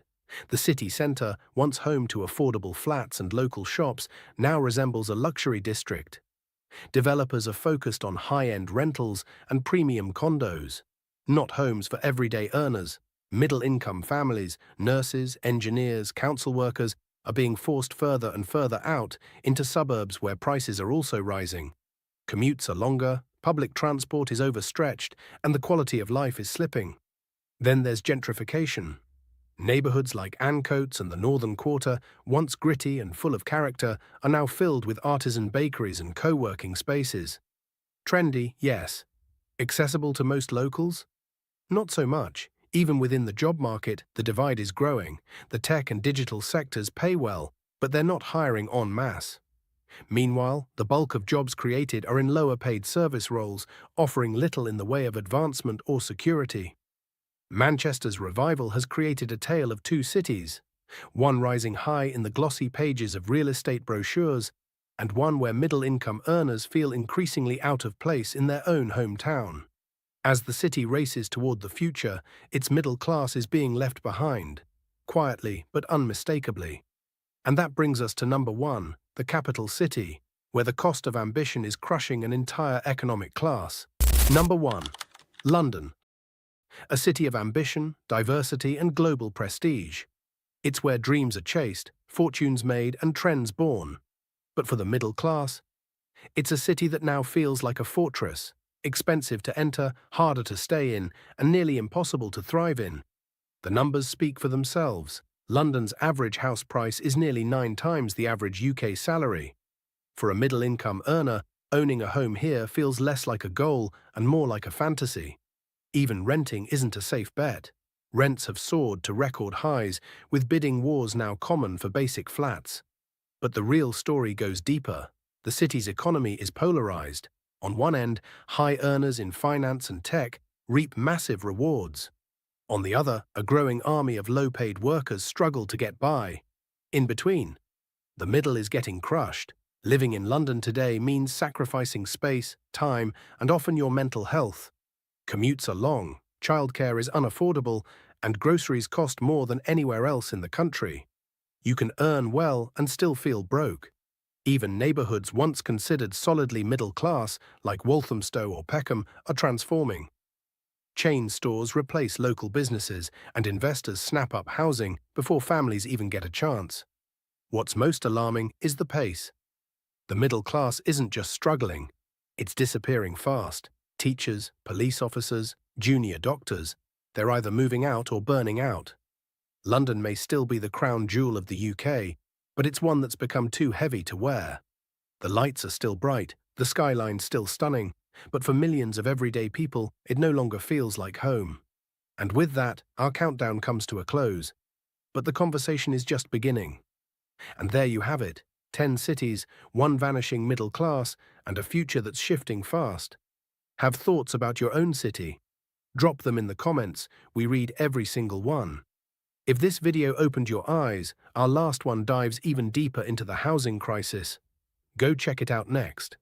The city centre, once home to affordable flats and local shops, now resembles a luxury district. Developers are focused on high-end rentals and premium condos, not homes for everyday earners. Middle-income families, nurses, engineers, council workers are being forced further and further out into suburbs where prices are also rising. Commutes are longer, public transport is overstretched, and the quality of life is slipping. Then there's gentrification. Neighbourhoods like Ancoats and the Northern Quarter, once gritty and full of character, are now filled with artisan bakeries and co-working spaces. Trendy, yes. Accessible to most locals? Not so much. Even within the job market, the divide is growing. The tech and digital sectors pay well, but they're not hiring en masse. Meanwhile, the bulk of jobs created are in lower-paid service roles, offering little in the way of advancement or security. Manchester's revival has created a tale of two cities, one rising high in the glossy pages of real estate brochures, and one where middle-income earners feel increasingly out of place in their own hometown. As the city races toward the future, its middle class is being left behind, quietly but unmistakably. And that brings us to number 1, the capital city, where the cost of ambition is crushing an entire economic class. Number 1. London. A city of ambition, diversity, and global prestige. It's where dreams are chased, fortunes made, and trends born. But for the middle class, it's a city that now feels like a fortress, expensive to enter, harder to stay in, and nearly impossible to thrive in. The numbers speak for themselves. London's average house price is nearly 9 times the average UK salary. For a middle-income earner, owning a home here feels less like a goal and more like a fantasy. Even renting isn't a safe bet. Rents have soared to record highs, with bidding wars now common for basic flats. But the real story goes deeper. The city's economy is polarized. On one end, high earners in finance and tech reap massive rewards. On the other, a growing army of low-paid workers struggle to get by. In between, the middle is getting crushed. Living in London today means sacrificing space, time, and often your mental health. Commutes are long, childcare is unaffordable, and groceries cost more than anywhere else in the country. You can earn well and still feel broke. Even neighbourhoods once considered solidly middle class, like Walthamstow or Peckham, are transforming. Chain stores replace local businesses, and investors snap up housing before families even get a chance. What's most alarming is the pace. The middle class isn't just struggling, it's disappearing fast. Teachers, police officers, junior doctors, they're either moving out or burning out. London may still be the crown jewel of the UK, but it's one that's become too heavy to wear. The lights are still bright, the skyline's still stunning, but for millions of everyday people, it no longer feels like home. And with that, our countdown comes to a close. But the conversation is just beginning. And there you have it, 10 cities, one vanishing middle class, and a future that's shifting fast. Have thoughts about your own city? Drop them in the comments, we read every single one. If this video opened your eyes, our last one dives even deeper into the housing crisis. Go check it out next.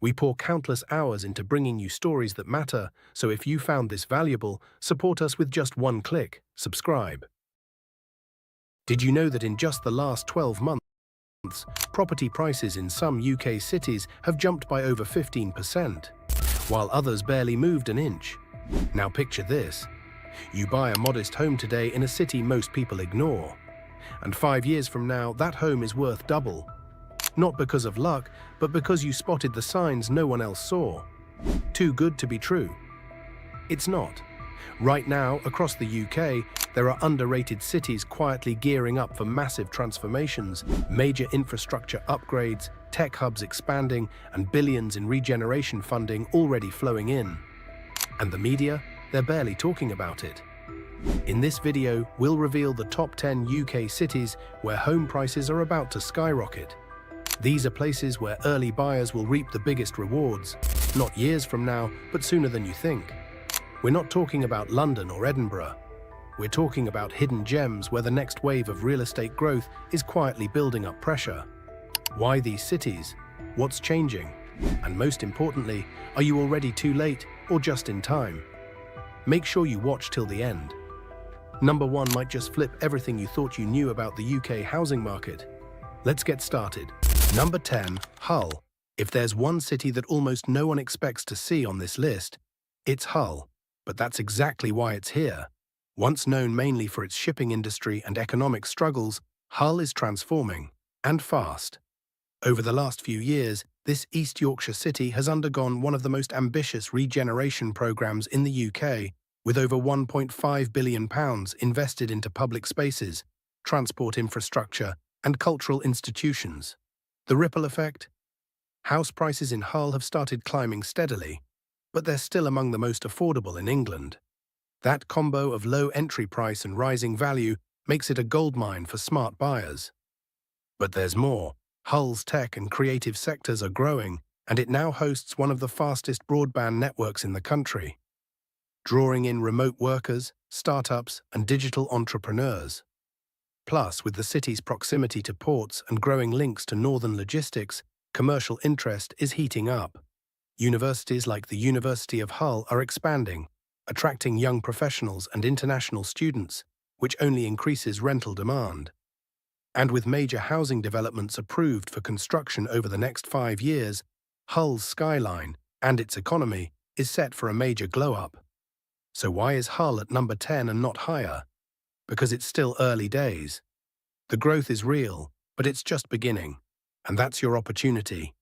We pour countless hours into bringing you stories that matter, so if you found this valuable, support us with just one click: subscribe. Did you know that in just the last 12 months, property prices in some UK cities have jumped by over 15%, while others barely moved an inch. Now picture this. You buy a modest home today in a city most people ignore, and 5 years from now, that home is worth double. Not because of luck, but because you spotted the signs no one else saw. Too good to be true. It's not. Right now, across the UK, there are underrated cities quietly gearing up for massive transformations, major infrastructure upgrades, tech hubs expanding, and billions in regeneration funding already flowing in. And the media? They're barely talking about it. In this video, we'll reveal the top 10 UK cities where home prices are about to skyrocket. These are places where early buyers will reap the biggest rewards, not years from now, but sooner than you think. We're not talking about London or Edinburgh. We're talking about hidden gems where the next wave of real estate growth is quietly building up pressure. Why these cities? What's changing? And most importantly, are you already too late or just in time? Make sure you watch till the end. Number 1 might just flip everything you thought you knew about the UK housing market. Let's get started. Number 10, Hull. If there's one city that almost no one expects to see on this list, it's Hull. But that's exactly why it's here. Once known mainly for its shipping industry and economic struggles, Hull is transforming, and fast. Over the last few years, this East Yorkshire city has undergone one of the most ambitious regeneration programs in the UK, with over £1.5 billion invested into public spaces, transport infrastructure, and cultural institutions. The ripple effect? House prices in Hull have started climbing steadily, but they're still among the most affordable in England. That combo of low entry price and rising value makes it a goldmine for smart buyers. But there's more. Hull's tech and creative sectors are growing, and it now hosts one of the fastest broadband networks in the country, drawing in remote workers, startups, and digital entrepreneurs. Plus, with the city's proximity to ports and growing links to northern logistics, commercial interest is heating up. Universities like the University of Hull are expanding, attracting young professionals and international students, which only increases rental demand. And with major housing developments approved for construction over the next 5 years, Hull's skyline and its economy is set for a major glow-up. So why is Hull at number 10 and not higher? Because it's still early days. The growth is real, but it's just beginning. And that's your opportunity.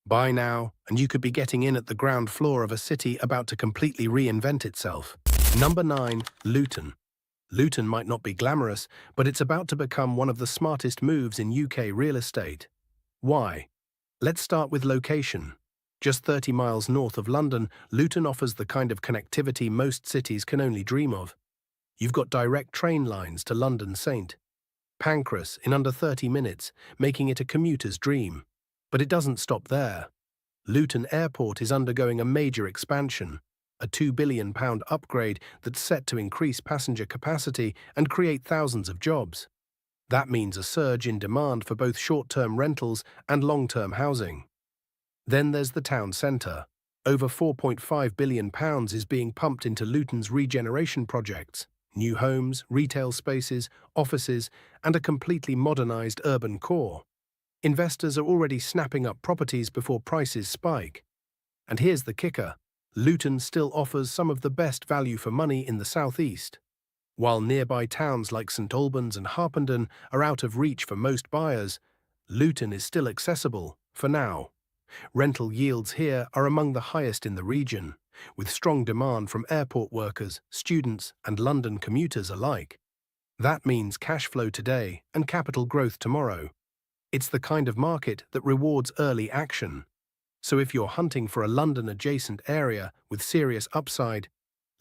Buy now, and you could be getting in at the ground floor of a city about to completely reinvent itself. Number 9, Luton. Luton might not be glamorous, but it's about to become one of the smartest moves in UK real estate. Why? Let's start with location. Just 30 miles north of London, Luton offers the kind of connectivity most cities can only dream of. You've got direct train lines to London St. Pancras in under 30 minutes, making it a commuter's dream. But it doesn't stop there. Luton Airport is undergoing a major expansion, a £2 billion upgrade that's set to increase passenger capacity and create thousands of jobs. That means a surge in demand for both short-term rentals and long-term housing. Then there's the town centre. Over £4.5 billion is being pumped into Luton's regeneration projects, new homes, retail spaces, offices, and a completely modernised urban core. Investors are already snapping up properties before prices spike. And here's the kicker. Luton still offers some of the best value for money in the southeast. While nearby towns like St Albans and Harpenden are out of reach for most buyers, Luton is still accessible, for now. Rental yields here are among the highest in the region, with strong demand from airport workers, students, and London commuters alike. That means cash flow today and capital growth tomorrow. It's the kind of market that rewards early action. So if you're hunting for a London-adjacent area with serious upside,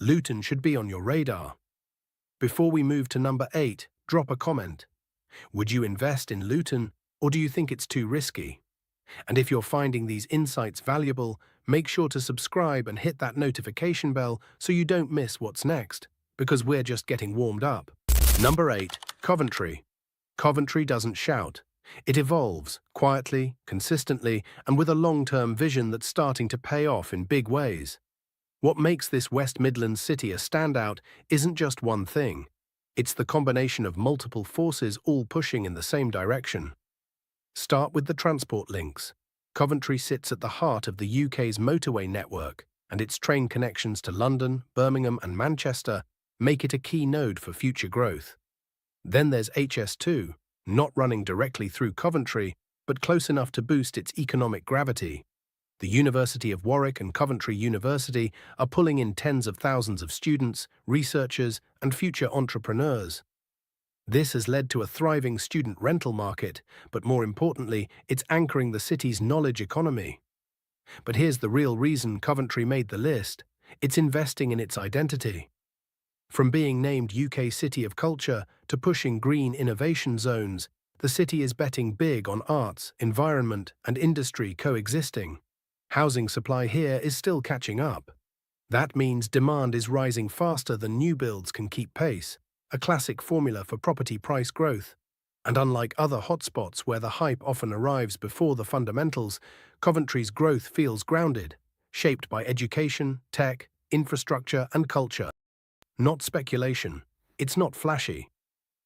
Luton should be on your radar. Before we move to number 8, drop a comment. Would you invest in Luton, or do you think it's too risky? And if you're finding these insights valuable, make sure to subscribe and hit that notification bell so you don't miss what's next, because we're just getting warmed up. Number 8, Coventry. Coventry doesn't shout. It evolves, quietly, consistently, and with a long-term vision that's starting to pay off in big ways. What makes this West Midlands city a standout isn't just one thing. It's the combination of multiple forces all pushing in the same direction. Start with the transport links. Coventry sits at the heart of the UK's motorway network, and its train connections to London, Birmingham and Manchester make it a key node for future growth. Then there's HS2, not running directly through Coventry, but close enough to boost its economic gravity. The University of Warwick and Coventry University are pulling in tens of thousands of students, researchers, and future entrepreneurs. This has led to a thriving student rental market, but more importantly, it's anchoring the city's knowledge economy. But here's the real reason Coventry made the list. It's investing in its identity. From being named UK City of Culture to pushing green innovation zones, the city is betting big on arts, environment, and industry coexisting. Housing supply here is still catching up. That means demand is rising faster than new builds can keep pace, a classic formula for property price growth. And unlike other hotspots where the hype often arrives before the fundamentals, Coventry's growth feels grounded, shaped by education, tech, infrastructure, and culture. Not speculation. It's not flashy.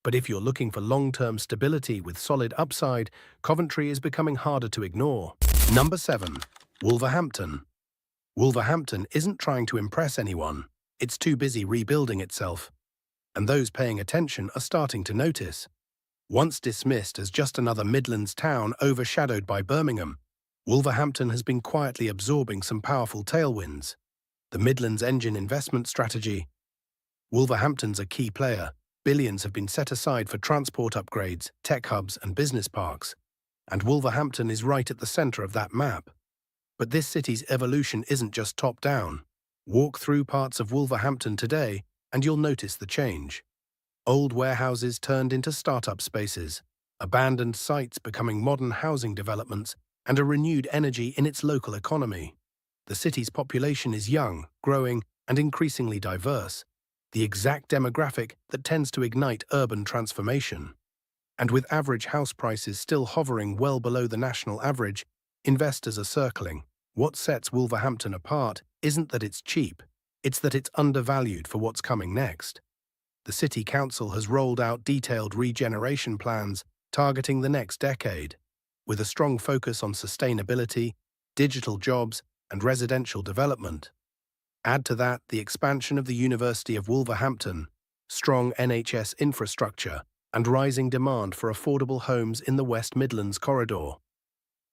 But if you're looking for long-term stability with solid upside, Coventry is becoming harder to ignore. Number 7. Wolverhampton. Wolverhampton isn't trying to impress anyone. It's too busy rebuilding itself. And those paying attention are starting to notice. Once dismissed as just another Midlands town overshadowed by Birmingham, Wolverhampton has been quietly absorbing some powerful tailwinds. The Midlands Engine investment strategy. Wolverhampton's a key player. Billions have been set aside for transport upgrades, tech hubs and business parks. And Wolverhampton is right at the centre of that map. But this city's evolution isn't just top-down. Walk through parts of Wolverhampton today and you'll notice the change. Old warehouses turned into startup spaces, abandoned sites becoming modern housing developments, and a renewed energy in its local economy. The city's population is young, growing, and increasingly diverse, the exact demographic that tends to ignite urban transformation. And with average house prices still hovering well below the national average, investors are circling. What sets Wolverhampton apart isn't that it's cheap, it's that it's undervalued for what's coming next. The City Council has rolled out detailed regeneration plans targeting the next decade, with a strong focus on sustainability, digital jobs, and residential development. Add to that the expansion of the University of Wolverhampton, strong NHS infrastructure, and rising demand for affordable homes in the West Midlands corridor.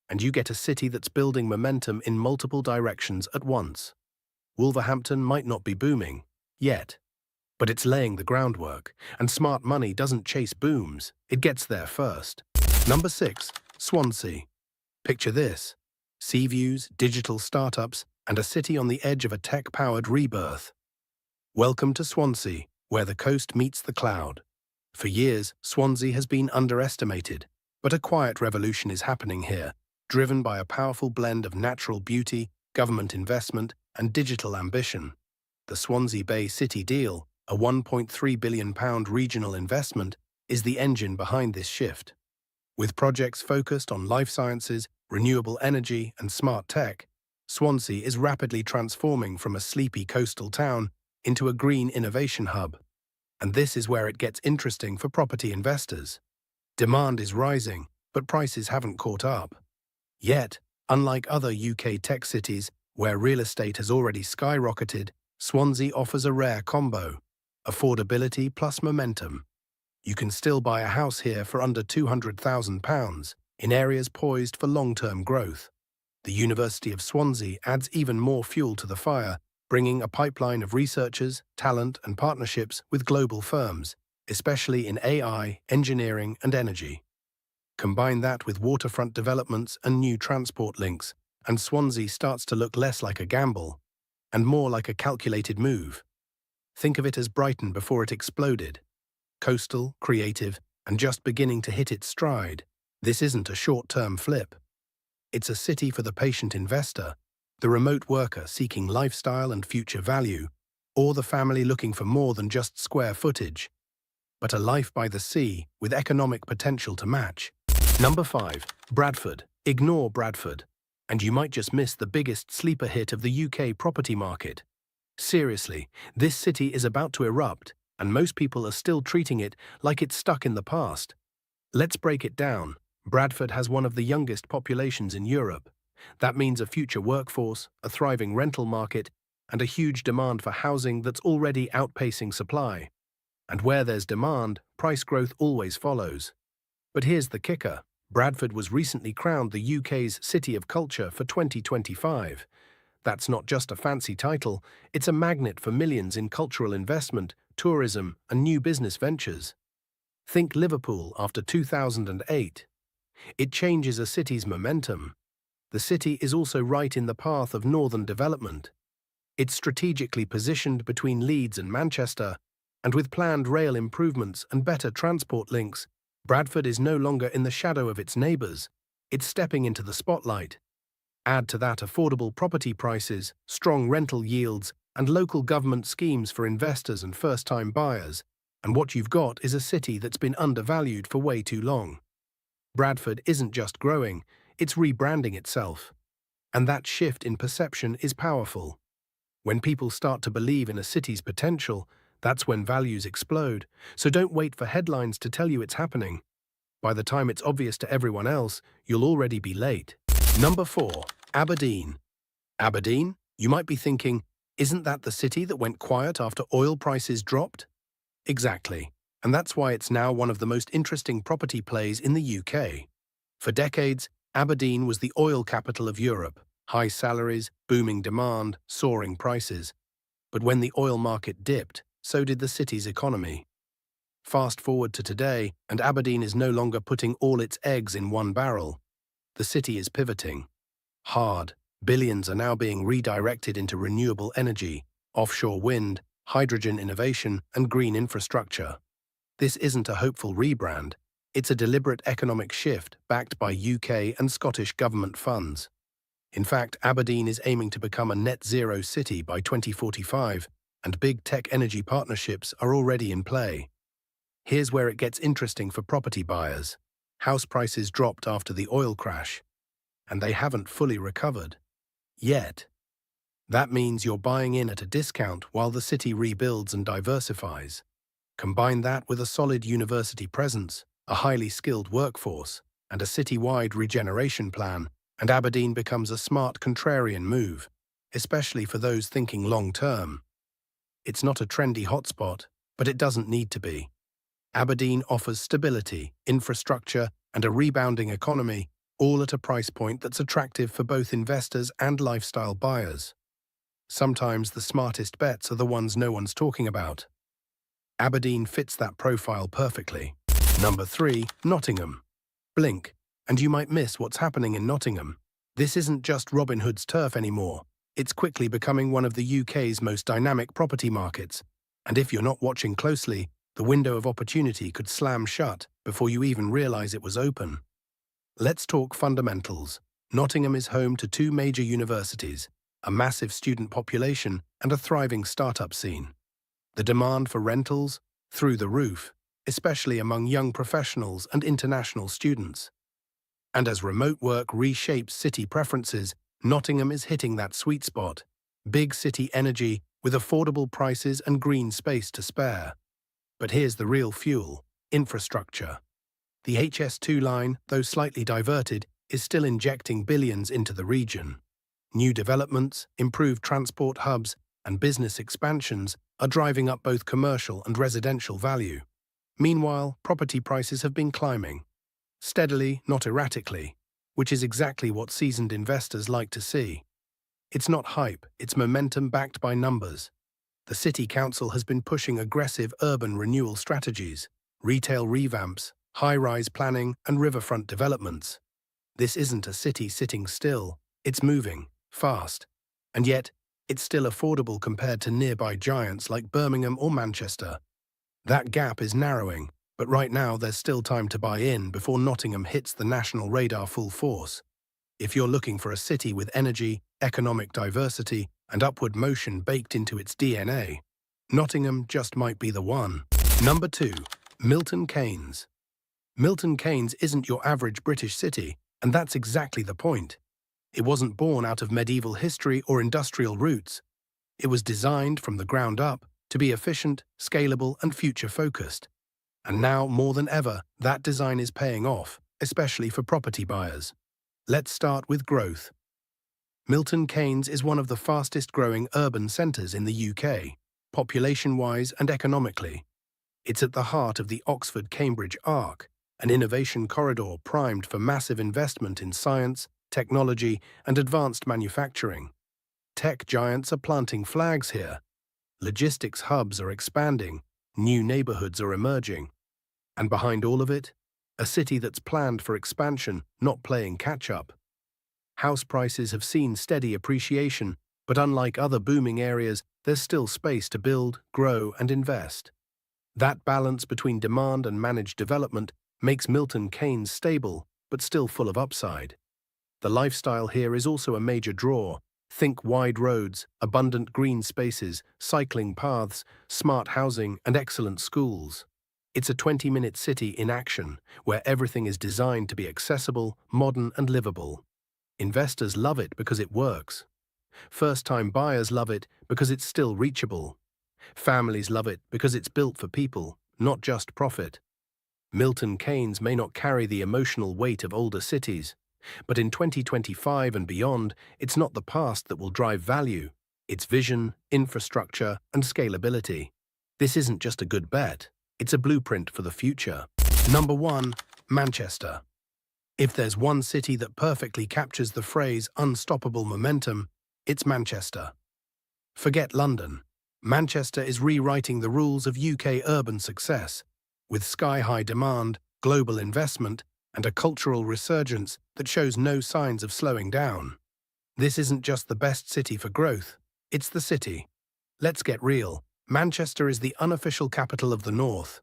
And you get a city that's building momentum in multiple directions at once. Wolverhampton might not be booming, yet, but it's laying the groundwork, and smart money doesn't chase booms, it gets there first. Number 6. Swansea. Picture this: sea views, digital startups, and a city on the edge of a tech-powered rebirth. Welcome to Swansea, where the coast meets the cloud. For years, Swansea has been underestimated, but a quiet revolution is happening here, driven by a powerful blend of natural beauty, government investment, and digital ambition. The Swansea Bay City deal, a £1.3 billion regional investment, is the engine behind this shift. With projects focused on life sciences, renewable energy, and smart tech, Swansea is rapidly transforming from a sleepy coastal town into a green innovation hub. And this is where it gets interesting for property investors. Demand is rising, but prices haven't caught up. Yet, unlike other UK tech cities, where real estate has already skyrocketed, Swansea offers a rare combo: affordability plus momentum. You can still buy a house here for under £200,000, in areas poised for long-term growth. The University of Swansea adds even more fuel to the fire, bringing a pipeline of researchers, talent, and partnerships with global firms, especially in AI, engineering, and energy. Combine that with waterfront developments and new transport links, and Swansea starts to look less like a gamble and more like a calculated move. Think of it as Brighton before it exploded. Coastal, creative, and just beginning to hit its stride. This isn't a short-term flip. It's a city for the patient investor, the remote worker seeking lifestyle and future value, or the family looking for more than just square footage, but a life by the sea with economic potential to match. Number 5. Bradford. Ignore Bradford, and you might just miss the biggest sleeper hit of the UK property market. Seriously, this city is about to erupt, and most people are still treating it like it's stuck in the past. Let's break it down. Bradford has one of the youngest populations in Europe. That means a future workforce, a thriving rental market, and a huge demand for housing that's already outpacing supply. And where there's demand, price growth always follows. But here's the kicker. Bradford was recently crowned the UK's City of Culture for 2025. That's not just a fancy title, it's a magnet for millions in cultural investment, tourism, and new business ventures. Think Liverpool after 2008. It changes a city's momentum. The city is also right in the path of northern development. It's strategically positioned between Leeds and Manchester, and with planned rail improvements and better transport links, Bradford is no longer in the shadow of its neighbours. It's stepping into the spotlight. Add to that affordable property prices, strong rental yields, and local government schemes for investors and first-time buyers, and what you've got is a city that's been undervalued for way too long. Bradford isn't just growing, it's rebranding itself. And that shift in perception is powerful. When people start to believe in a city's potential, that's when values explode, so don't wait for headlines to tell you it's happening. By the time it's obvious to everyone else, you'll already be late. Number 4. Aberdeen. Aberdeen? You might be thinking, isn't that the city that went quiet after oil prices dropped? Exactly, and that's why it's now one of the most interesting property plays in the UK. For decades, Aberdeen was the oil capital of Europe. High salaries, booming demand, soaring prices. But when the oil market dipped, so did the city's economy. Fast forward to today, and Aberdeen is no longer putting all its eggs in one barrel. The city is pivoting. Hard. Billions are now being redirected into renewable energy, offshore wind, hydrogen innovation, and green infrastructure. This isn't a hopeful rebrand. It's a deliberate economic shift backed by UK and Scottish government funds. In fact, Aberdeen is aiming to become a net-zero city by 2045, and big tech energy partnerships are already in play. Here's where it gets interesting for property buyers. House prices dropped after the oil crash, and they haven't fully recovered. Yet. That means you're buying in at a discount while the city rebuilds and diversifies. Combine that with a solid university presence, a highly skilled workforce, and a city-wide regeneration plan, and Aberdeen becomes a smart contrarian move, especially for those thinking long-term. It's not a trendy hotspot, but it doesn't need to be. Aberdeen offers stability, infrastructure, and a rebounding economy, all at a price point that's attractive for both investors and lifestyle buyers. Sometimes the smartest bets are the ones no one's talking about. Aberdeen fits that profile perfectly. Number 3, Nottingham. Blink, and you might miss what's happening in Nottingham. This isn't just Robin Hood's turf anymore. It's quickly becoming one of the UK's most dynamic property markets. And if you're not watching closely, the window of opportunity could slam shut before you even realise it was open. Let's talk fundamentals. Nottingham is home to 2 major universities, a massive student population, and a thriving startup scene. The demand for rentals? Through the roof, especially among young professionals and international students. And as remote work reshapes city preferences, Nottingham is hitting that sweet spot. Big city energy with affordable prices and green space to spare. But here's the real fuel: infrastructure. The HS2 line, though slightly diverted, is still injecting billions into the region. New developments, improved transport hubs, and business expansions are driving up both commercial and residential value. Meanwhile, property prices have been climbing. Steadily, not erratically, which is exactly what seasoned investors like to see. It's not hype, it's momentum backed by numbers. The City Council has been pushing aggressive urban renewal strategies, retail revamps, high-rise planning, and riverfront developments. This isn't a city sitting still, it's moving, fast. And yet, it's still affordable compared to nearby giants like Birmingham or Manchester. That gap is narrowing, but right now there's still time to buy in before Nottingham hits the national radar full force. If you're looking for a city with energy, economic diversity, and upward motion baked into its DNA, Nottingham just might be the one. Number 2. Milton Keynes. Milton Keynes isn't your average British city, and that's exactly the point. It wasn't born out of medieval history or industrial roots. It was designed from the ground up to be efficient, scalable, and future-focused. And now, more than ever, that design is paying off. especially for property buyers. Let's start with growth. Milton Keynes is one of the fastest-growing urban centres in the UK, population-wise and economically. It's at the heart of the Oxford-Cambridge arc, an innovation corridor primed for massive investment in science, technology, and advanced manufacturing. Tech giants are planting flags here. Logistics hubs are expanding, new neighbourhoods are emerging. And behind all of it, a city that's planned for expansion, not playing catch-up. House prices have seen steady appreciation, but unlike other booming areas, there's still space to build, grow, and invest. That balance between demand and managed development makes Milton Keynes stable, but still full of upside. The lifestyle here is also a major draw. Think wide roads, abundant green spaces, cycling paths, smart housing, and excellent schools. It's a 20-minute city in action, where everything is designed to be accessible, modern, and livable. Investors love it because it works. First-time buyers love it because it's still reachable. Families love it because it's built for people, not just profit. Milton Keynes may not carry the emotional weight of older cities, but in 2025 and beyond, it's not the past that will drive value. It's vision, infrastructure, and scalability. This isn't just a good bet, it's a blueprint for the future. Number 1. Manchester. If there's one city that perfectly captures the phrase unstoppable momentum, it's Manchester. Forget London. Manchester is rewriting the rules of UK urban success, with sky-high demand, global investment, and a cultural resurgence that shows no signs of slowing down. This isn't just the best city for growth, it's the city. Let's get real. Manchester is the unofficial capital of the North,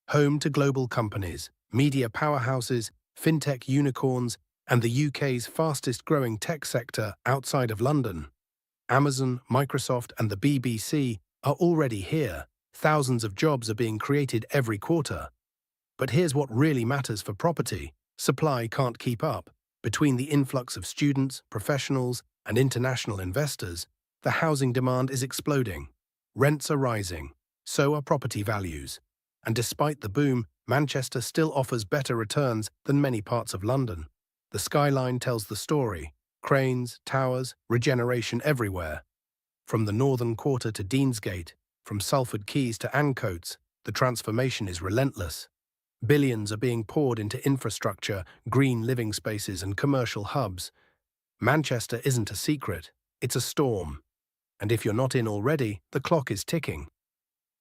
home to global companies, media powerhouses, fintech unicorns, and the UK's fastest-growing tech sector outside of London. Amazon, Microsoft, and the BBC are already here. Thousands of jobs are being created every quarter. But here's what really matters for property. Supply can't keep up. Between the influx of students, professionals, and international investors, the housing demand is exploding. Rents are rising. So are property values. And despite the boom, Manchester still offers better returns than many parts of London. The skyline tells the story. Cranes, towers, regeneration everywhere. From the northern quarter to Deansgate, from Salford Quays to Ancoats, the transformation is relentless. Billions are being poured into infrastructure, green living spaces, and commercial hubs. Manchester isn't a secret, it's a storm. And if you're not in already, the clock is ticking.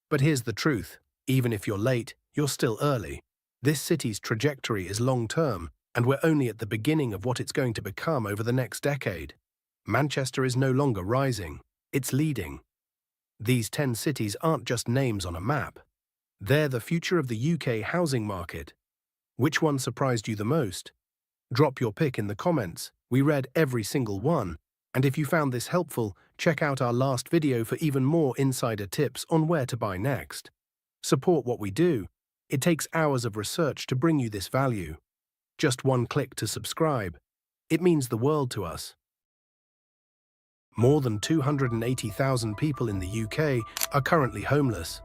But here's the truth. Even if you're late, you're still early. This city's trajectory is long-term, and we're only at the beginning of what it's going to become over the next decade. Manchester is no longer rising, it's leading. These 10 cities aren't just names on a map. They're the future of the UK housing market. Which one surprised you the most? Drop your pick in the comments. We read every single one. And if you found this helpful, check out our last video for even more insider tips on where to buy next. Support what we do. It takes hours of research to bring you this value. Just one click to subscribe. It means the world to us. More than 280,000 people in the UK are currently homeless.